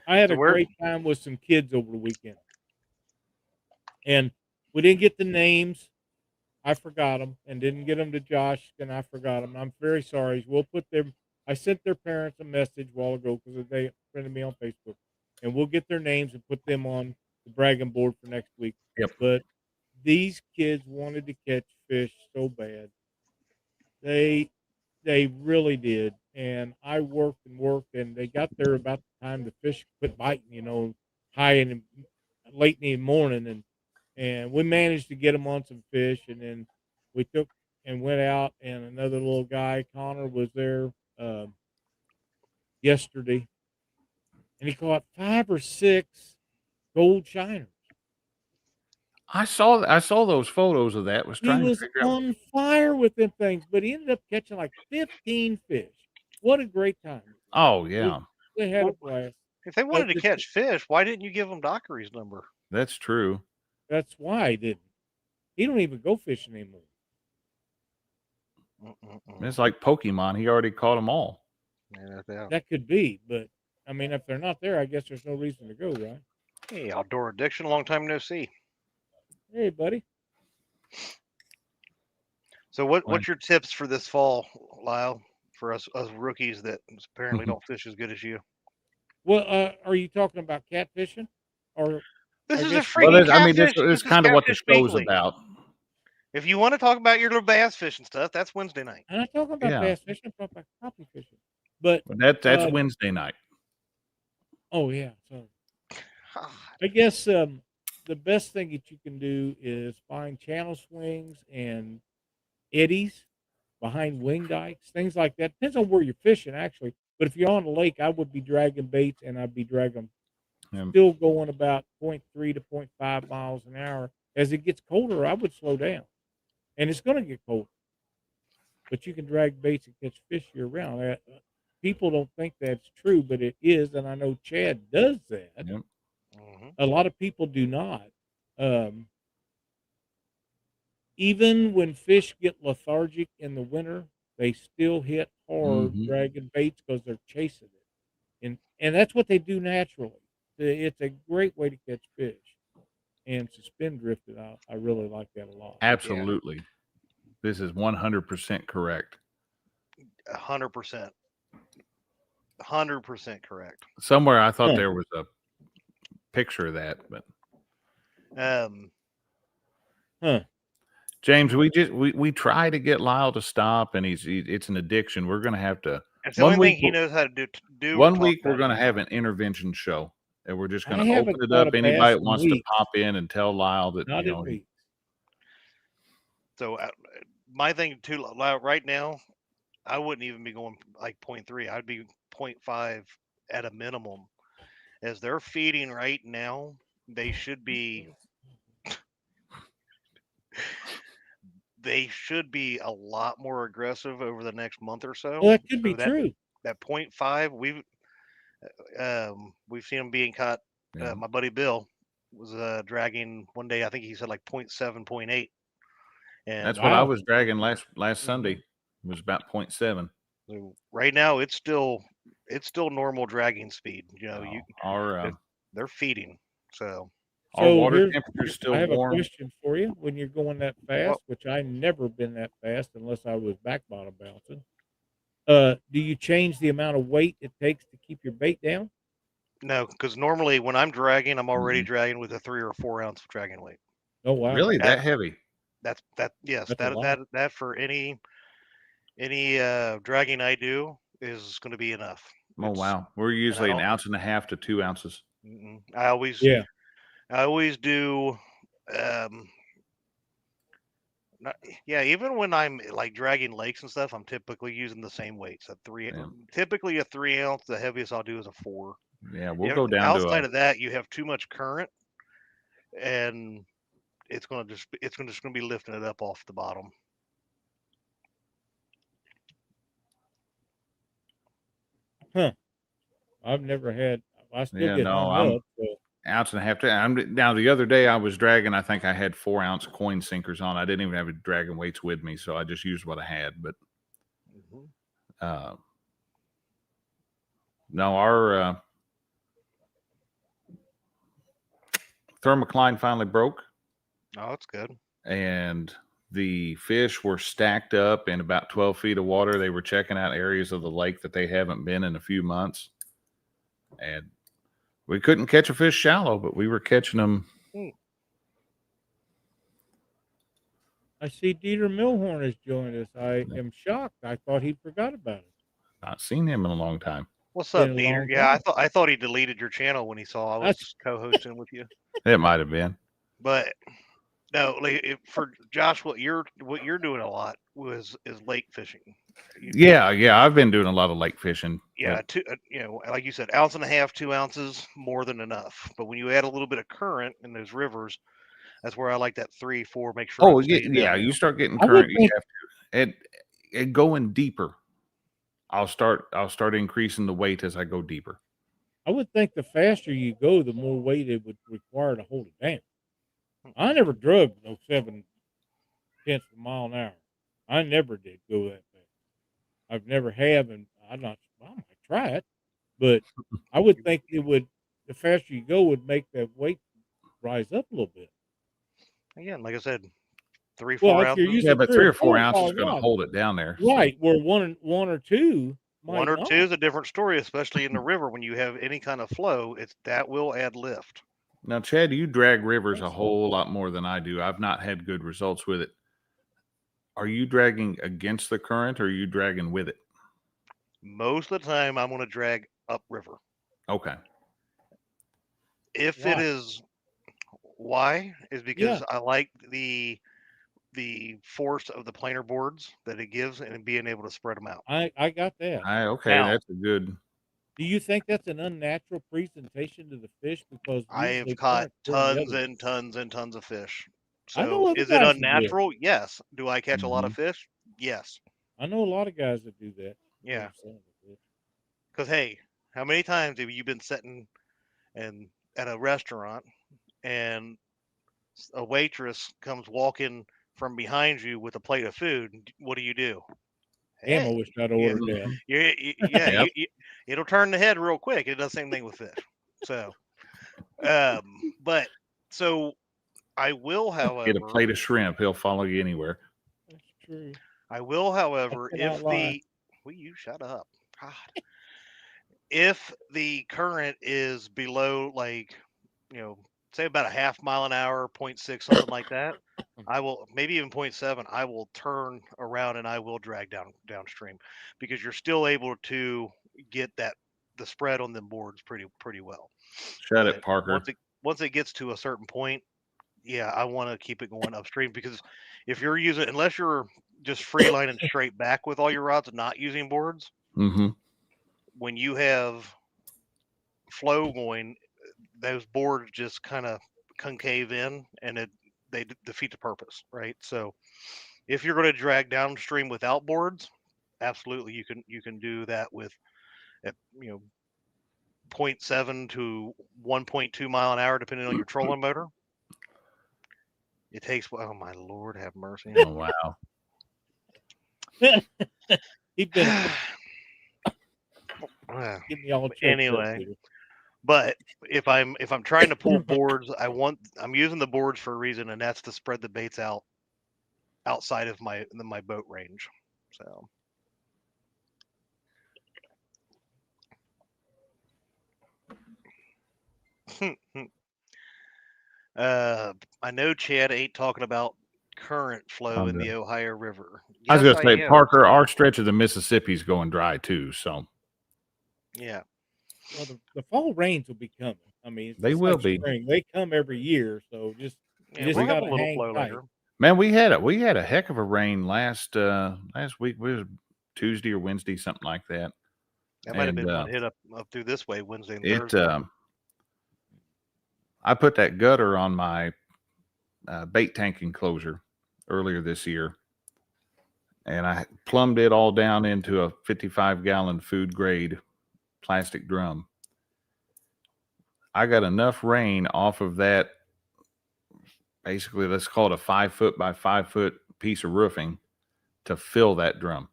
I had a great time with some kids over the weekend. And we didn't get the names. I forgot them and didn't get them to Josh, and I forgot them. I'm very sorry. We'll put them. I sent their parents a message a while ago because they friended me on Facebook. And we'll get their names and put them on the bragging board for next week. Yep. But these kids wanted to catch fish so bad. They really did. And I worked, and they got there about the time the fish quit biting, late in the morning. And we managed to get them on some fish. And then we took and went out, and another little guy, Connor, was there yesterday. And he caught 5 or 6 gold shiners. I saw those photos of that. Was He trying to was figure out. on fire with them things, but he ended up catching like 15 fish. What a great time. Oh It was- yeah, They had a Well, blast. if they wanted to the- catch fish, why didn't you give them Dockery's number? that's true. That's why I didn't. He don't even go fishing anymore. It's like Pokemon. He already caught them all. Yeah. That could be, but I mean, if they're not there, I guess there's no reason to go, right? Hey, outdoor addiction, long time no see. Hey, buddy. So what's your tips for this fall, Lyle, for us rookies that apparently don't fish as good as you? Well, are you talking about catfishing, or This I is a guess- freaking Well, catfish. this This is is kind of what the Catfish show's Weekly. about. If you want to talk about your little bass fishing stuff, that's Wednesday night. I'm not talking about Yeah. bass fishing. I'm talking about crappie fishing. But That's Wednesday night. oh yeah, so I guess the best thing that you can do is find channel swings and eddies behind wing dikes, things like that. Depends on where you're fishing, actually. But if you're on a lake, I would be dragging baits, and I'd be dragging still going about 0.3 to 0.5 miles an hour. As it gets colder, I would slow down, and it's going to get colder. But you can drag baits and catch fish year round. People don't think that's true, but it is, and I know Chad does that. Yep. A lot of people do not. Even when fish get lethargic in the winter, they still hit hard dragging baits because they're chasing it, and that's what they do naturally. It's a great way to catch fish, and suspend drifted. I really like that a lot. Absolutely. Yeah. This is 100% correct. 100%. 100% correct. Somewhere I thought there was a picture of that, but James, we try to get Lyle to stop, and it's an addiction. We're going to have to. It's the only thing he knows how to do. One week we're going to have an intervention show, and we're just going to open it up. Anybody that wants to pop in and tell Lyle that Not in weeks. So my thing too, Lyle, right now, I wouldn't even be going like 0.3. I'd be 0.5 at a minimum. As they're feeding right now, they should be. They should be a lot more aggressive over the next month or so. Well, that could be true. That 0.5, we've seen them being caught. Yeah. My buddy Bill was dragging one day. I think he said like 0.7, 0.8. And that's what I was dragging last Sunday. It was about 0.7. So right now, it's still normal dragging speed. You know, they're feeding. So our water temperature's still warm. I have a question for you. When you're going that fast, which I never been that fast unless I was back bottom bouncing, do you change the amount of weight it takes to keep your bait down? No, because normally when I'm dragging, I'm already dragging with a 3 or 4 ounce of dragging weight. Oh wow! Really, that heavy? Yes. That's that for any dragging I do is going to be enough. Oh wow! We're usually 1.5 ounces to 2 ounces. I always do. Even when I'm like dragging lakes and stuff, I'm typically using the same weights. Typically a 3 ounce. The heaviest I'll do is a 4. Yeah, we'll go down outside of that. You have too much current, and it's just gonna be lifting it up off the bottom. Huh? I've never had. I still get hung up. So. 1.5 ounces. Now the other day I was dragging. I think I had 4 ounce coin sinkers on. I didn't even have a dragging weights with me, so I just used what I had. But no, our thermocline finally broke. Oh, that's good. And the fish were stacked up in about 12 feet of water. They were checking out areas of the lake that they haven't been in a few months. And we couldn't catch a fish shallow, but we were catching them. I see Dieter Milhorn has joined us. I am shocked. I thought he forgot about it. Not seen him in a long time. What's up, Dieter? Yeah, I thought he deleted your channel when he saw I was co-hosting with you. It might have been. But no, for Josh, what you're doing a lot is lake fishing. Yeah, I've been doing a lot of lake fishing. Yeah, like you said, 1.5 ounces, 2 ounces, more than enough. But when you add a little bit of current in those rivers, That's where I like that 3, 4. Make sure Oh, I'm staying down yeah. there. You start getting I would current, you think have to. And going deeper, I'll start increasing the weight as I go deeper. the faster you go, the more weight it would require to hold it down. I never drug no 7/10 of a mile an hour. I never did go that fast. I've never have, and I might try it, but I would think it would. The faster you go, would make that weight rise up a little bit. Again, like I said, 3, Well, 4 if you're ounces. using Yeah, but 3 3 or or 4 4 ounces is solid going to rods, hold it down there. right? Where one or two One might or not. two is a different story, especially in the river when you have any kind of flow. That will add lift. Now, Chad, you drag rivers a whole lot more than I do. I've not had good results with it. Are you dragging against the current or are you dragging with it? Most of the time, I'm going to drag upriver. Okay. If Why? it is, why is because Yeah. I like the force of the planer boards that it gives and being able to spread them out. I got that. Okay, Now, that's a good. Do you think that's an unnatural presentation to the fish? Because I have usually caught current's going the tons other way. and tons and tons of fish. I know So other is it guys that do it. unnatural? Yes. Do I catch a lot of Mhm. fish? Yes. I know a lot of guys that do that. Yeah. Son of a bitch. Because hey, how many times have you been sitting and at a restaurant and a waitress comes walking from behind you with a plate of food? What do? Damn, I Hey, wish I'd yeah, ordered that. yeah, Yep. it'll turn the head real quick. It does the same thing with fish. So, but so I will, Get a however, plate of shrimp. He'll follow you anywhere. That's true. I will, I however, cannot lie. will you shut up? God. If the current is below, like, say about a half mile an hour, 0.6, something like that, I will, maybe even 0.7, I will turn around and I will drag downstream because you're still able to get the spread on them boards pretty well. Shut it, But Parker. once it gets to a certain point, yeah, I want to keep it going upstream because if you're using, unless you're just free lining straight back with all your rods and not using boards, Mm-hmm. when you have flow going, those boards just kind of concave in and they defeat the purpose, right? So if you're going to drag downstream without boards, absolutely you can do that with at 0.7 to 1.2 mile an hour depending on your trolling motor. It takes, oh my Lord, have mercy. Oh, wow. He'd been Ah, getting me all choked up, anyway, Peter. but if I'm trying to pull boards, I'm using the boards for a reason, and that's to spread the baits out outside of my boat range. So I know Chad ain't talking about current flow in the Ohio River. I was Yes, going to say, am. Parker, our stretch of the Mississippi's going dry too. So Yeah. Well, the fall rains will be coming. I mean, it's they just will like be. spring. They come every year, so you Yeah, just we'll have a gotta little hang flow tight. later. Man, we had a heck of a rain last week. It was Tuesday or Wednesday, something like that. That might have And been one hit up through this way Wednesday and it Thursday. I put that gutter on my bait tank enclosure earlier this year, and I plumbed it all down into a 55-gallon food grade plastic drum. I got enough rain off of that. Basically, let's call it a 5-foot by 5-foot piece of roofing to fill that drum.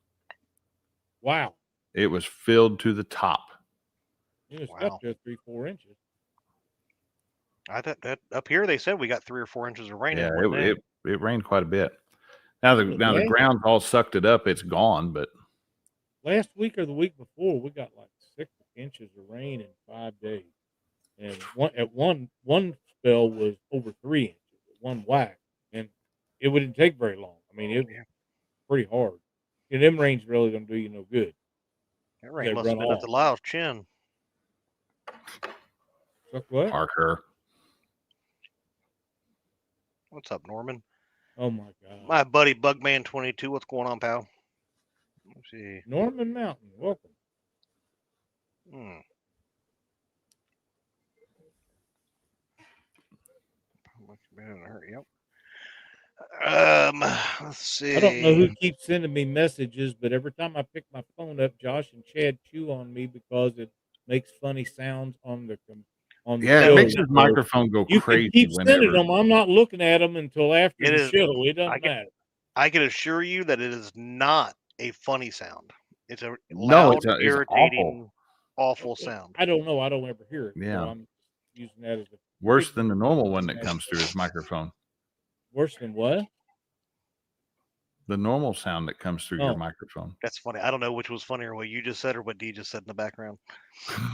Wow. It was filled to the top. It was Wow. up to 3-4 inches. I thought that up here they said we got 3 or 4 inches of rain. Yeah, in one day. it rained quite a bit. Now the ground's all sucked it up. It's gone, but Last week or the week before, we got like 6 inches of rain in 5 days, and one spell was over 3 inches. One whack, and it wouldn't take very long. I mean, it was pretty hard. And them rains really don't do you no good. That rain They must have run been up off. to Lyle's chin. Suck what? Parker. What's up, Norman? Oh my God. My buddy Bugman22. What's going on, pal? Let's see. Norman Mountain, welcome. Yep. Let's see. I don't know who keeps sending me messages, but every time I pick my phone up, Josh and Chad chew on me because it makes funny sounds on the Yeah, show. it makes his So microphone go you can crazy keep sending whenever. them. I'm not looking at them until after It the is. show. It doesn't I can. matter. I can assure you that it is not a funny sound. It's a No, loud, it's awful. irritating, awful sound. I don't know. I don't ever hear it. So Yeah. I'm using that as a Worse than the normal one that comes through his microphone. Worse than what? The normal sound that comes through your microphone. That's funny. I don't know which was funnier, what you just said or what D just said in the background.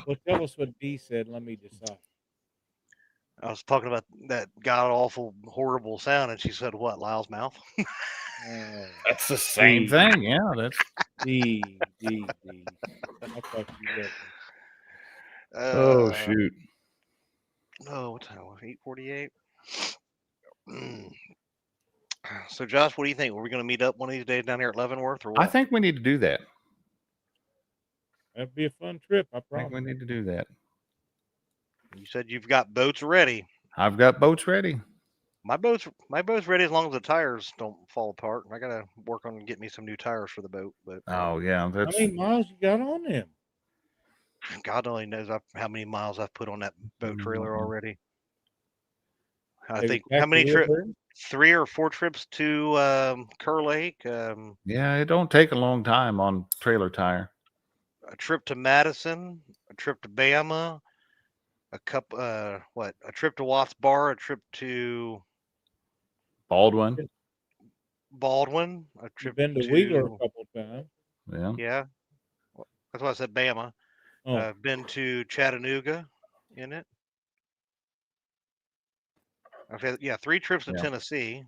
Well, tell us what D said. Let me decide. I was talking about that god awful, horrible sound, and she said, "What? Lyle's mouth?" That's the same thing. Yeah, that's D. I thought you loved me. oh shoot. Oh, what time was it? 8:48. So, Josh, what do you think? Are we going to meet up one of these days down here at Leavenworth, or what? I think we need to do that. That'd be a fun trip. I I think promise. we need to do that. You said you've got boats ready. I've got boats ready. My boat's ready as long as the tires don't fall apart. I gotta work on getting me some new tires for the boat. But Oh yeah, How that's many miles you got on them? God only knows how many miles I've put on that boat trailer already. I Have you think how packed many the trips? wheelbarrow? 3 or 4 trips to Kerr Lake. yeah. It don't take a long time on trailer tire. A trip to Madison. A trip to Bama. A trip to Watts Bar. A trip to Baldwin. Baldwin. A You've trip been to Wheeler a to couple times. Yeah. yeah. That's why I said Bama. Oh, I've been to Chattanooga in it. I've had 3 trips to Yeah. Tennessee.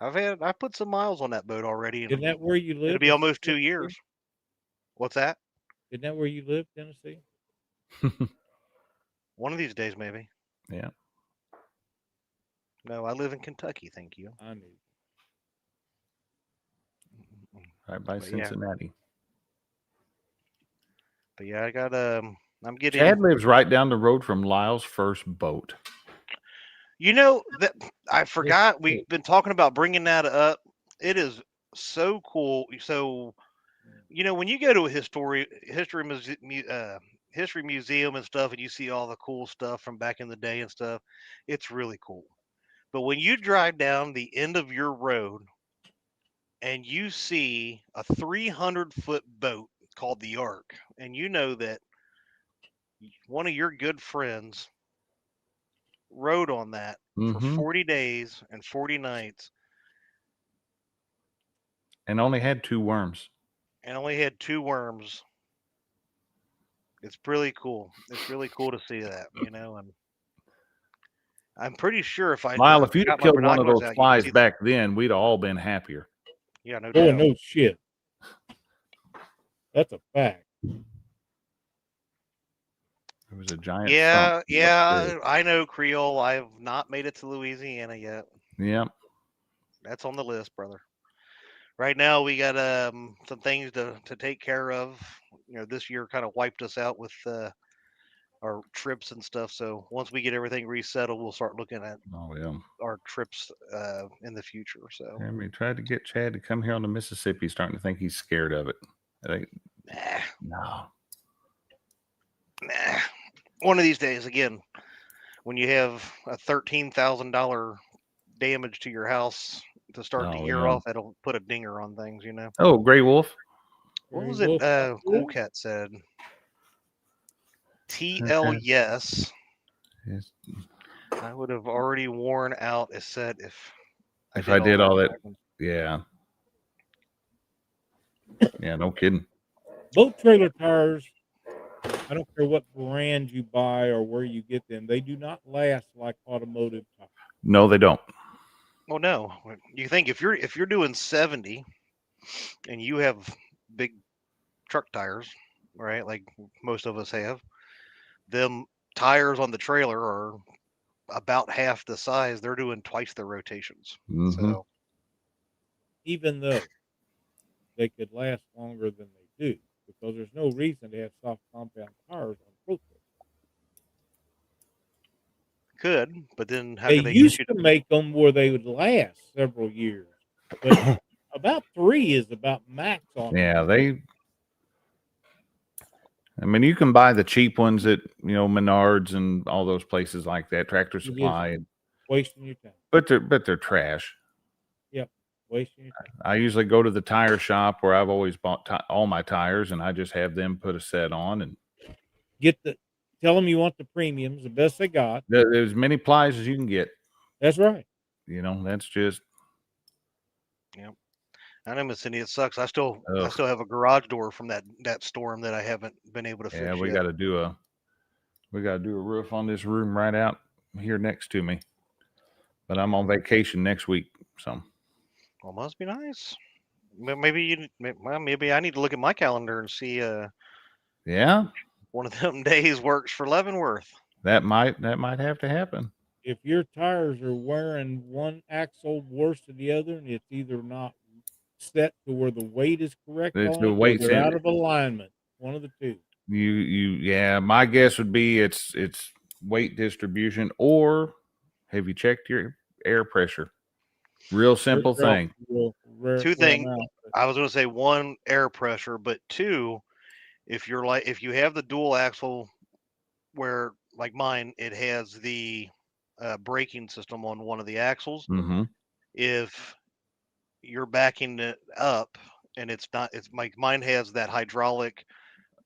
I put some miles on that boat already, isn't and that where you live? it'll be almost 2 years. What's that? Isn't that where you live, Tennessee? One of these days, maybe. Yeah. No, I live in Kentucky. Thank you. I knew. Right by But yeah. Cincinnati. But yeah, I got I'm getting. Chad lives right down the road from Lyle's first boat. You know that I forgot. We've been talking about bringing that up. It is so cool. So, when you go to a history museum and stuff, and you see all the cool stuff from back in the day and stuff, it's really cool. But when you drive down the end of your road and you see a 300-foot boat called the Ark, and you know that one of your good friends rode on that for 40 days and 40 nights and only had 2 worms. and only had 2 worms. It's really cool. It's really cool to see that, and I'm pretty sure if I Lyle, if you'd got have my killed one of binoculars those out, you could flies see back then, we'd all been happier. Yeah, no Oh, doubt. no shit. That's a fact. There was a giant Yeah, stump upstairs. I know Creole. I've not made it to Louisiana yet. Yeah. That's on the list, brother. Right now, we got some things to take care of. This year kind of wiped us out with our trips and stuff. So once we get everything resettled, we'll start looking at our trips in the future. So we tried to get Chad to come here on the Mississippi. Starting to think he's scared of it. Nah. One of these days, again, when you have a $13,000 damage to your house to start the year off, that'll put a dinger on things, Oh, Gray Wolf. What was it? Cool Cat said. TL yes. I would have already worn out a set if I did all that. Yeah. Yeah, no kidding. Boat trailer tires, I don't care what brand you buy or where you get them, they do not last like automotive tires. No, they don't. Well, no. You think if you're doing 70 and you have big truck tires, right? Like most of us have, them tires on the trailer are about half the size. They're doing twice the rotations. So even though they could last longer than they do, because there's no reason to have soft compound tires on boat trailers. could, but then how They could they used get you? to make them where they would last several years, but about 3 is about max on Yeah, them. I mean, you can buy the cheap ones at, Menards and all those places like that, Tractor It is Supply, wasting your time. but they're trash. Yep, wasting your time. I usually go to the tire shop where I've always bought all my tires, and I just have them put a set on, and Tell them you want the premiums, the best they got. there's as many plies as you can get. That's right. That's just. Yep. I know, Miss Cindy, it sucks. I still Ugh. have a garage door from that storm that I haven't been able to fix. Yeah, we yet. got to do a roof on this room right out here next to me. But I'm on vacation next week, so. Well, must be nice. Maybe I need to look at my calendar and see. Yeah, One of them days works for Leavenworth. that might have to happen. If your tires are wearing one axle worse than the other, and it's either not set to where the weight is correct It's on the it, or weight's they're in out it. of alignment. One of the two. Yeah, my guess would be it's weight distribution, or have you checked your air pressure? Real simple thing. Two things. I was going to say, one, air pressure, but two, if you have the dual axle where, like mine, it has the braking system on one of the axles. Mm-hmm. If you're backing it up and it's like mine has that hydraulic,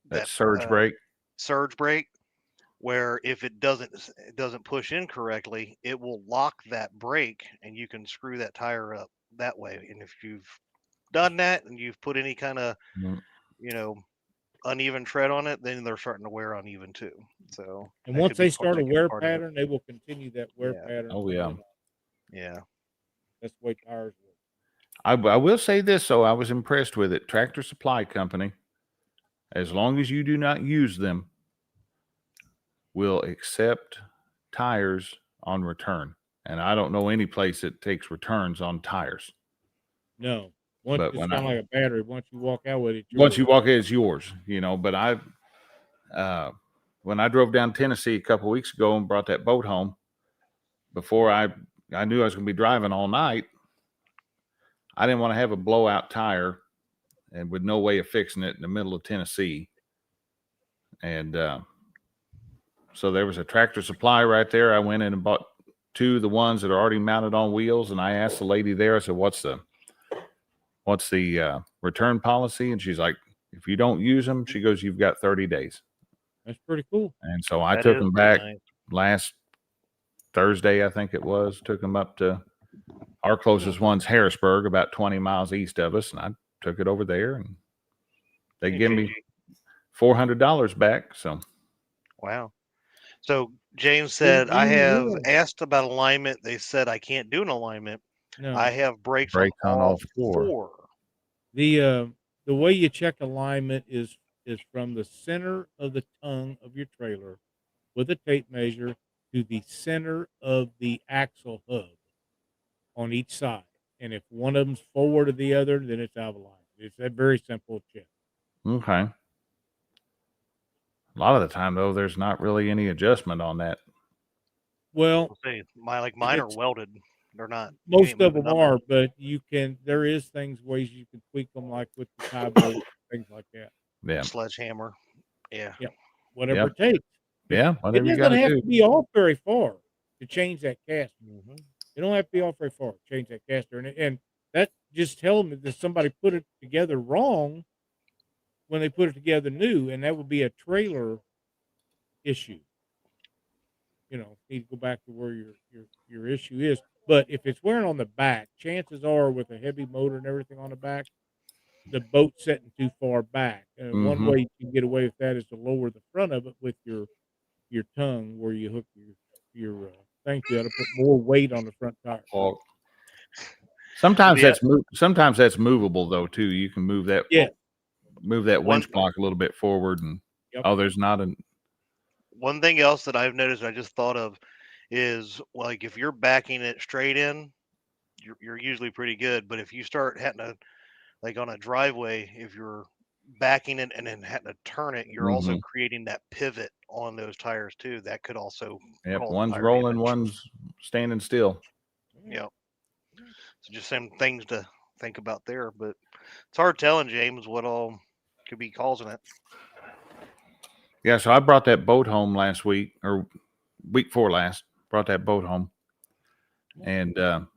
That surge brake. Surge brake, where if it doesn't push in correctly, it will lock that brake, and you can screw that tire up that way. And if you've done that and you've put any kind of uneven tread on it, then they're starting to wear uneven too. So, and once they start a wear pattern, they will continue that wear pattern. Oh yeah, yeah. That's the way tires work. I will say this though, I was impressed with it. Tractor Supply Company, as long as you do not use them, will accept tires on return. And I don't know any place that takes returns on tires. No. It's kind of like a battery. Once you walk out with it, once you walk out, it's yours. But when I drove down Tennessee a couple of weeks ago and brought that boat home, before I knew I was going to be driving all night, I didn't want to have a blowout tire and with no way of fixing it in the middle of Tennessee. And so there was a Tractor Supply right there. I went in and bought 2 of the ones that are already mounted on wheels. And I asked the lady there, I said, what's the return policy? And she's like, if you don't use them, she goes, you've got 30 days. That's pretty cool. And so I took them back last Thursday, I think it was, took them up to our closest one's Harrisburg, about 20 miles east of us. And I took it over there and they give me $400 back. So. Wow. So James said, I have asked about alignment. They said I can't do an alignment. No. I have brakes on all 4. The way you check alignment is from the center of the tongue of your trailer with a tape measure to the center of the axle hub on each side. And if one of them's forward of the other, then it's out of alignment. It's a very simple check. Okay. A lot of the time, though, there's not really any adjustment on that. Well, mine are welded. They're not. Most of them are, but there is ways you can tweak them, like with the tie bolt, things like that. Yeah. Sledgehammer. Yeah. Yeah. Whatever it takes. Yeah. It doesn't have to be off very far to change that caster. Mm-hmm. You don't have to be off very far to change that caster. And that just tells me that somebody put it together wrong when they put it together new, and that would be a trailer issue. Need to go back to where your issue is. But if it's wearing on the back, chances are with a heavy motor and everything on the back, the boat's setting too far back. And one way you can get away with that is to lower the front of it with your tongue where you hook your thing to. You got to put more weight on the front tire. Well, sometimes that's movable though too. You can move that. Yeah. Move that winch block a little bit forward, and there's not a. One thing else that I've noticed, I just thought of, is like if you're backing it straight in, you're usually pretty good. But if you start having to, like on a driveway, if you're backing it and then having to turn it, you're also Mhm. creating that pivot on those tires too. That could also Yep, cause one's tire rolling, damage. one's standing still. Yep. So just some things to think about there, but it's hard telling, James, what all could be causing it. Yeah, so I brought that boat home last week, or week before last. Brought that boat home and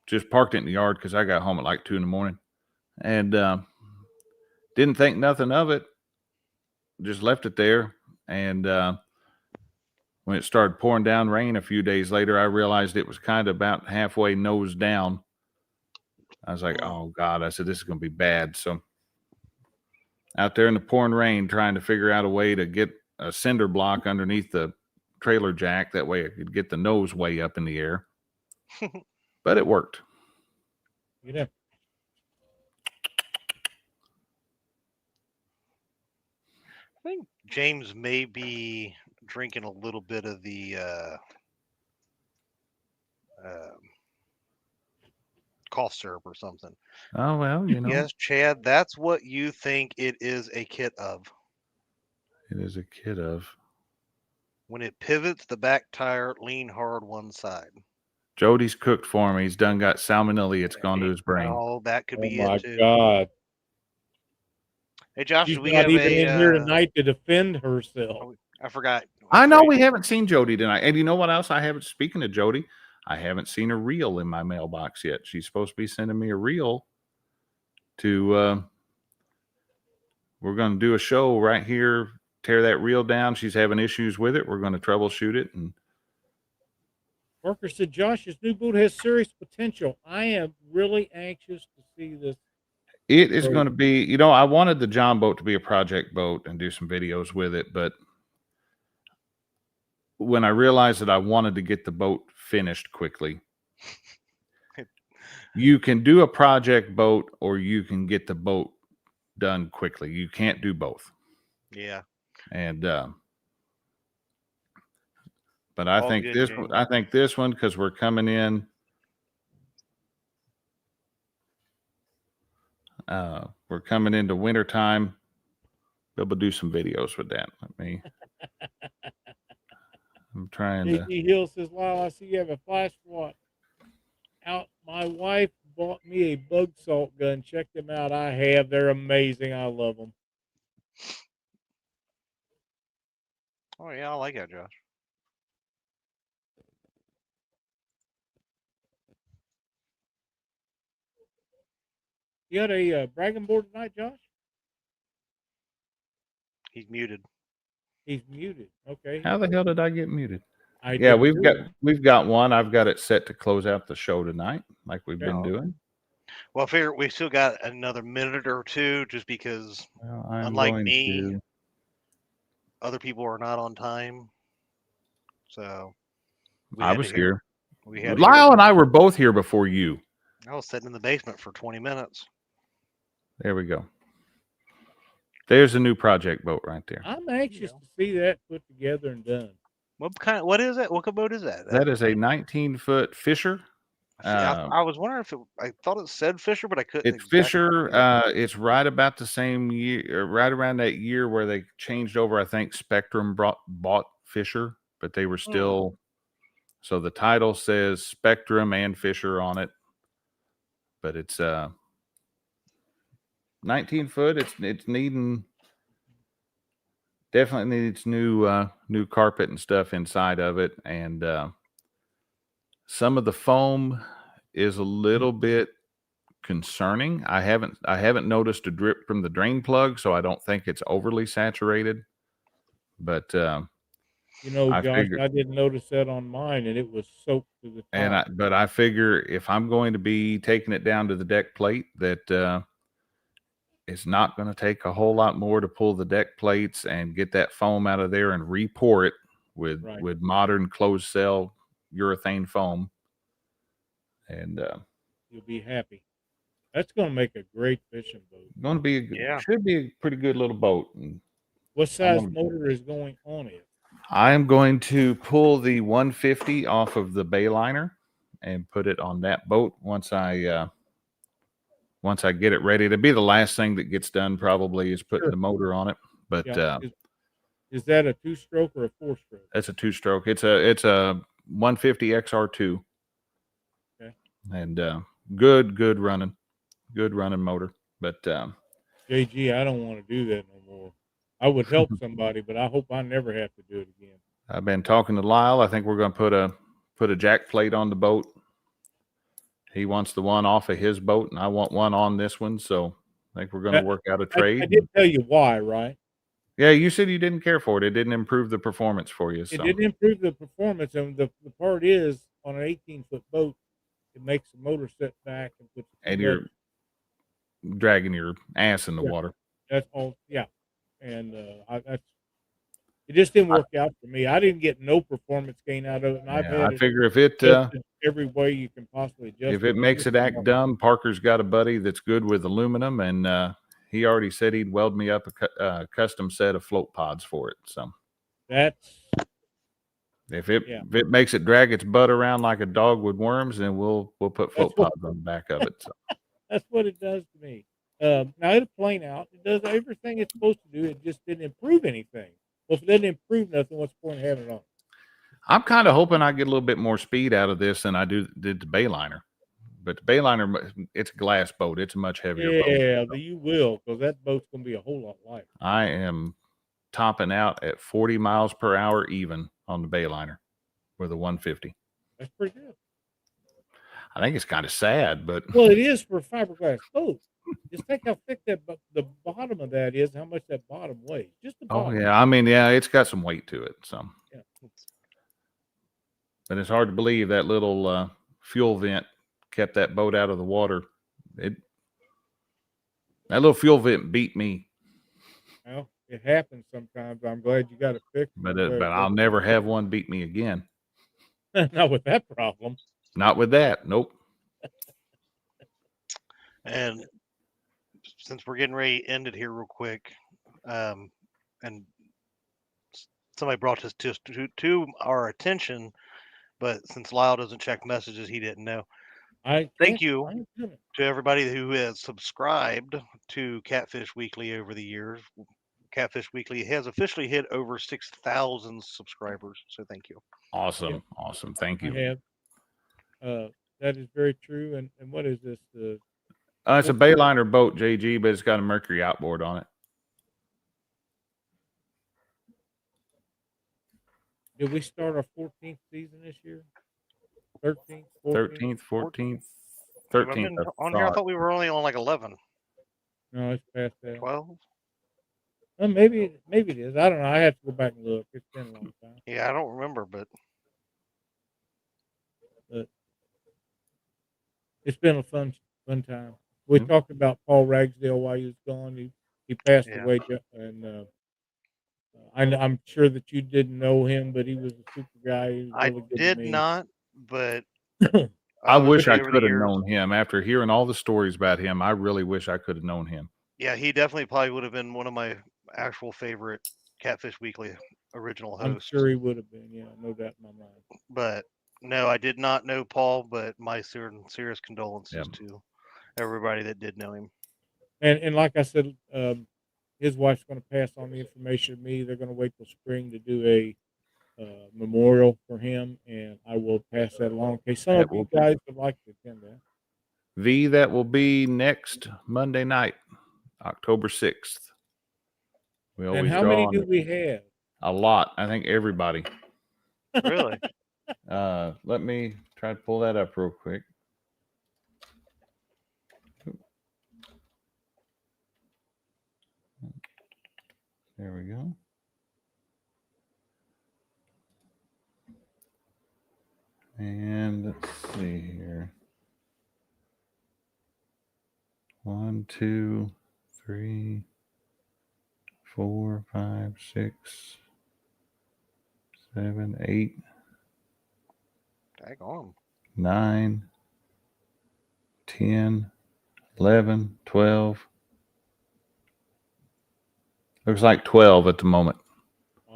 just parked it in the yard because I got home at like 2 a.m. and didn't think nothing of it. Just left it there, and when it started pouring down rain a few days later, I realized it was kind of about halfway nose down. I was like, "Oh God!" I said, "This is going to be bad." So out there in the pouring rain, trying to figure out a way to get a cinder block underneath the trailer jack. That way I could get the nose way up in the air. But it worked. Yeah. I think James may be drinking a little bit of the cough syrup or something. Oh, well, you know, Yes, Chad, that's what you think it is a kit of. it is a kid of. When it pivots, the back tire lean hard one side. Jody's cooked for me. He's done got salmonella. It's gone to his brain. Oh, that could Oh be my it too. God. Hey, Josh, She's do we not have even a? in here tonight to defend herself. Oh, I forgot. I know we haven't seen Jody tonight. And you know what else I haven't? Speaking of Jody, I haven't seen a reel in my mailbox yet. She's supposed to be sending me a reel to, we're going to do a show right here, tear that reel down. She's having issues with it. We're going to troubleshoot it. And Parker said, Josh's new boat has serious potential. I am really anxious to see this. it is going to be, you know, I wanted the John boat to be a project boat and do some videos with it. But when I realized that I wanted to get the boat finished quickly, you can do a project boat or you can get the boat done quickly. You can't do both. Yeah. And but I All think good, this James. I think this one, because we're coming in, we're coming into winter time. Be able to do some videos with that. I'm trying to. J.G. Hill says, Lyle, I see you have a flash swat out. My wife bought me a bug salt gun. Check them out. I have. They're amazing. I love them. Oh yeah, I like that, Josh. You got a bragging board tonight, Josh? He's muted. He's muted. Okay. How the hell did I get muted? Yeah, we've got one. I've got it set to close out the show tonight, like we've been doing. Well, I figure we still got another minute or two, just because, Well, unlike me, other people are not on time. So I was here. Lyle and I were both here before you. I was sitting in the basement for 20 minutes. There we go. There's a new project boat right there. I'm anxious to see that put together and done. What is it? What boat is that? That is a 19-foot Fisher. I was wondering if I thought it said Fisher, but I couldn't. It's Fisher. It's right about the same year, right around that year where they changed over. I think Spectrum bought Fisher, but they were still. So the title says Spectrum and Fisher on it, but it's 19 foot. It's needing. Definitely needs new carpet and stuff inside of it, and some of the foam is a little bit concerning. I haven't noticed a drip from the drain plug, so I don't think it's overly saturated. But you know, Josh, I didn't notice that on mine, and it was soaked to the top. But I figure if I'm going to be taking it down to the deck plate, that it's not going to take a whole lot more to pull the deck plates and get that foam out of there and re-pour it with modern closed cell urethane foam. And you'll be happy. That's going to make a great fishing boat. Going to be should be a pretty good little boat. And what size motor is going on it? I am going to pull the 150 off of the Bayliner and put it on that boat once I once I get it ready. It'll be the last thing that gets done probably is putting Sure. the motor on it. But Yeah. Is that a 2-stroke or a 4-stroke? that's a 2-stroke. It's a 150 XR2. Okay. And good running motor. But JG, I don't want to do that no more. I would help somebody, but I hope I never have to do it again. I've been talking to Lyle. I think we're going to put a jack plate on the boat. He wants the one off of his boat, and I want one on this one. So I think we're going to work out a trade. I did tell you why, right? Yeah, you said you didn't care for it. It didn't improve the performance for you. So. It didn't improve the performance, and the part is on an 18-foot boat, it makes the motor set back and puts. And you're dragging your ass in the water. That's all. Yeah, and it just didn't work out for me. I didn't get no performance gain out of it, and I figure if it every way you can possibly adjust. If it makes it act dumb, Parker's got a buddy that's good with aluminum, and he already said he'd weld me up a custom set of float pods for it. So that's if it makes it drag its butt around like a dog with worms, then we'll put float pods on the back of it. So. That's what it does to me. Now it'll plane out. It does everything it's supposed to do. It just didn't improve anything. Well, if it doesn't improve nothing, what's the point of having it on? I'm kind of hoping I get a little bit more speed out of this than I did the Bayliner. But the Bayliner, it's a glass boat. It's a much heavier boat. Yeah, you will, because that boat's going to be a whole lot lighter. I am topping out at 40 miles per hour even on the Bayliner with a 150. That's pretty good. I think it's kind of sad, but... Well, it is for a fiberglass boat. Just think how thick the bottom of that is, how much that bottom weighs. Just the bottom. Oh, yeah. I mean, yeah, it's got some weight to it. So, yeah. But it's hard to believe that little fuel vent kept that boat out of the water. That little fuel vent beat me. Well, it happens sometimes. I'm glad you got it fixed. But I'll never have one beat me again. Not with that problem. Not with that. Nope. And since we're getting ready to end it here real quick, and somebody brought this to our attention, but since Lyle doesn't check messages, he didn't know. Thank you to everybody who has subscribed to Catfish Weekly over the years. Catfish Weekly has officially hit over 6,000 subscribers, so thank you. Awesome. Yep. Awesome. Thank you. I have. That is very true. And what is this? It's a Bayliner boat, JG, but it's got a Mercury outboard on it. Did we start our 14th season this year? 13th, 13th, 14th, 13th. On here, I thought we were only on like 11. No, it's past that. 12? Well, maybe it is. I don't know. I have to go back and look. It's been a long time. Yeah, I don't remember, but it's been a fun time. We talked about Paul Ragsdale while he was gone. He passed away, and I'm sure that you didn't know him, but he was a super guy. He was really good did to me. not, but I wish I could have known him. After hearing all the stories about him, I really wish I could have known him. Yeah, he definitely probably would have been one of my actual favorite Catfish Weekly original hosts. I'm sure he would have been, yeah, no doubt in my mind. But no, I did not know Paul, but my serious condolences to everybody that did know him. And like I said, his wife's going to pass on the information to me. They're going to wait till spring to do a memorial for him, and I will pass that along in case some of you guys would like to attend that. That will be next Monday night, October 6th. And how many do we have? A lot. I think everybody. Really? Let me try to pull that up real quick. There we go. And let's see here. 1, 2, 3, 4, 5, 6, 7, 8. Tag on. 9, 10, 11, 12. Looks like 12 at the moment.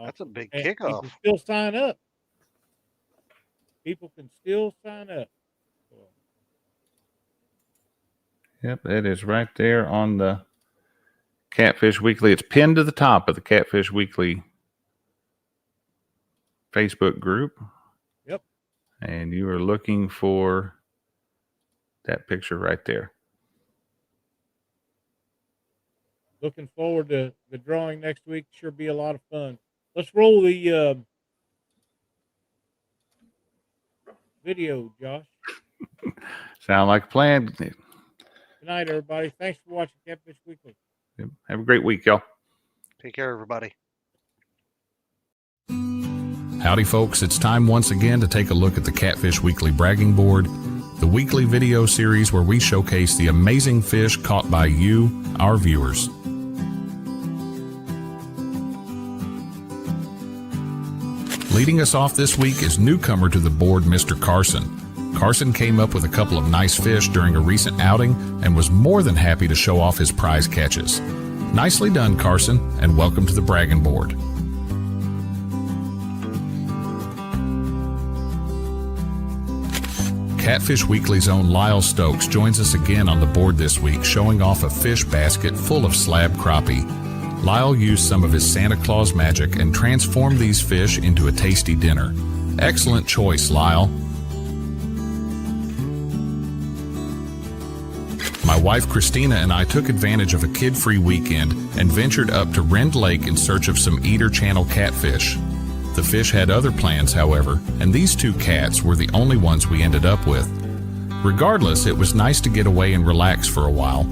That's a big And kickoff. You can still sign up. People can still sign up. Yep, it is right there on the Catfish Weekly. It's pinned to the top of the Catfish Weekly Facebook group. Yep. And you are looking for that picture right there. Looking forward to the drawing next week. Sure be a lot of fun. Let's roll the video, Josh. Sound like a plan. Good night, everybody. Thanks for watching Catfish Weekly. Have a great week, y'all. Take care, everybody. Howdy, folks. It's time once again to take a look at the Catfish Weekly Bragging Board, the weekly video series where we showcase the amazing fish caught by you, our viewers. Leading us off this week is newcomer to the board, Mr. Carson. Carson came up with a couple of nice fish during a recent outing and was more than happy to show off his prize catches. Nicely done, Carson, and welcome to the bragging board. Catfish Weekly's own Lyle Stokes joins us again on the board this week, showing off a fish basket full of slab crappie. Lyle used some of his Santa Claus magic and transformed these fish into a tasty dinner. Excellent choice, Lyle. My wife Christina and I took advantage of a kid-free weekend and ventured up to Rend Lake in search of some Eater Channel catfish. The fish had other plans, however, and these two cats were the only ones we ended up with. Regardless, it was nice to get away and relax for a while.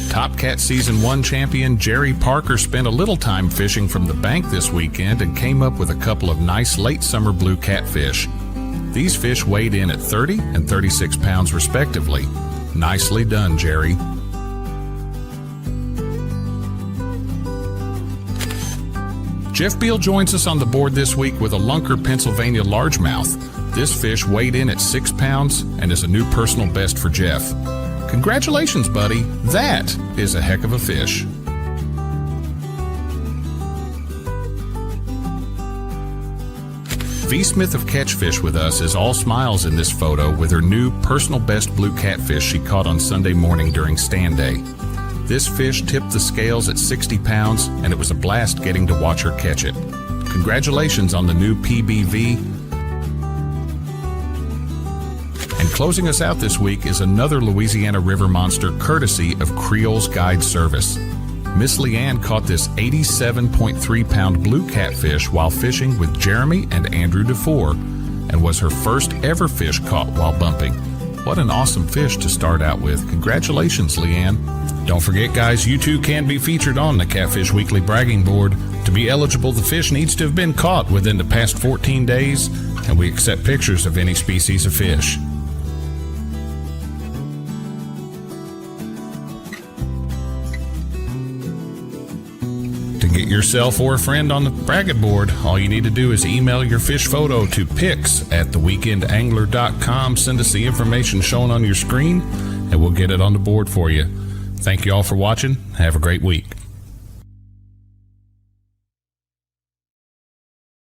Top Cat Season 1 champion Jerry Parker spent a little time fishing from the bank this weekend and came up with a couple of nice late summer blue catfish. These fish weighed in at 30 and 36 pounds respectively. Nicely done, Jerry. Jeff Beal joins us on the board this week with a Lunker Pennsylvania largemouth. This fish weighed in at 6 pounds and is a new personal best for Jeff. Congratulations, buddy. That is a heck of a fish. V. Smith of Catchfish with us is all smiles in this photo with her new personal best blue catfish she caught on Sunday morning during stand day. This fish tipped the scales at 60 pounds, and it was a blast getting to watch her catch it. Congratulations on the new PBV. And closing us out this week is another Louisiana river monster courtesy of Creole's Guide Service. Miss Leanne caught this 87.3 pound blue catfish while fishing with Jeremy and Andrew DeFore and was her first ever fish caught while bumping. What an awesome fish to start out with. Congratulations, Leanne. Don't forget, guys, you too can be featured on the Catfish Weekly Bragging Board. To be eligible, the fish needs to have been caught within the past 14 days, and we accept pictures of any species of fish. To get yourself or a friend on the bragging board, all you need to do is email your fish photo to pics@theweekendangler.com. Send us the information shown on your screen, and we'll get it on the board for you. Thank you all for watching. Have a great week.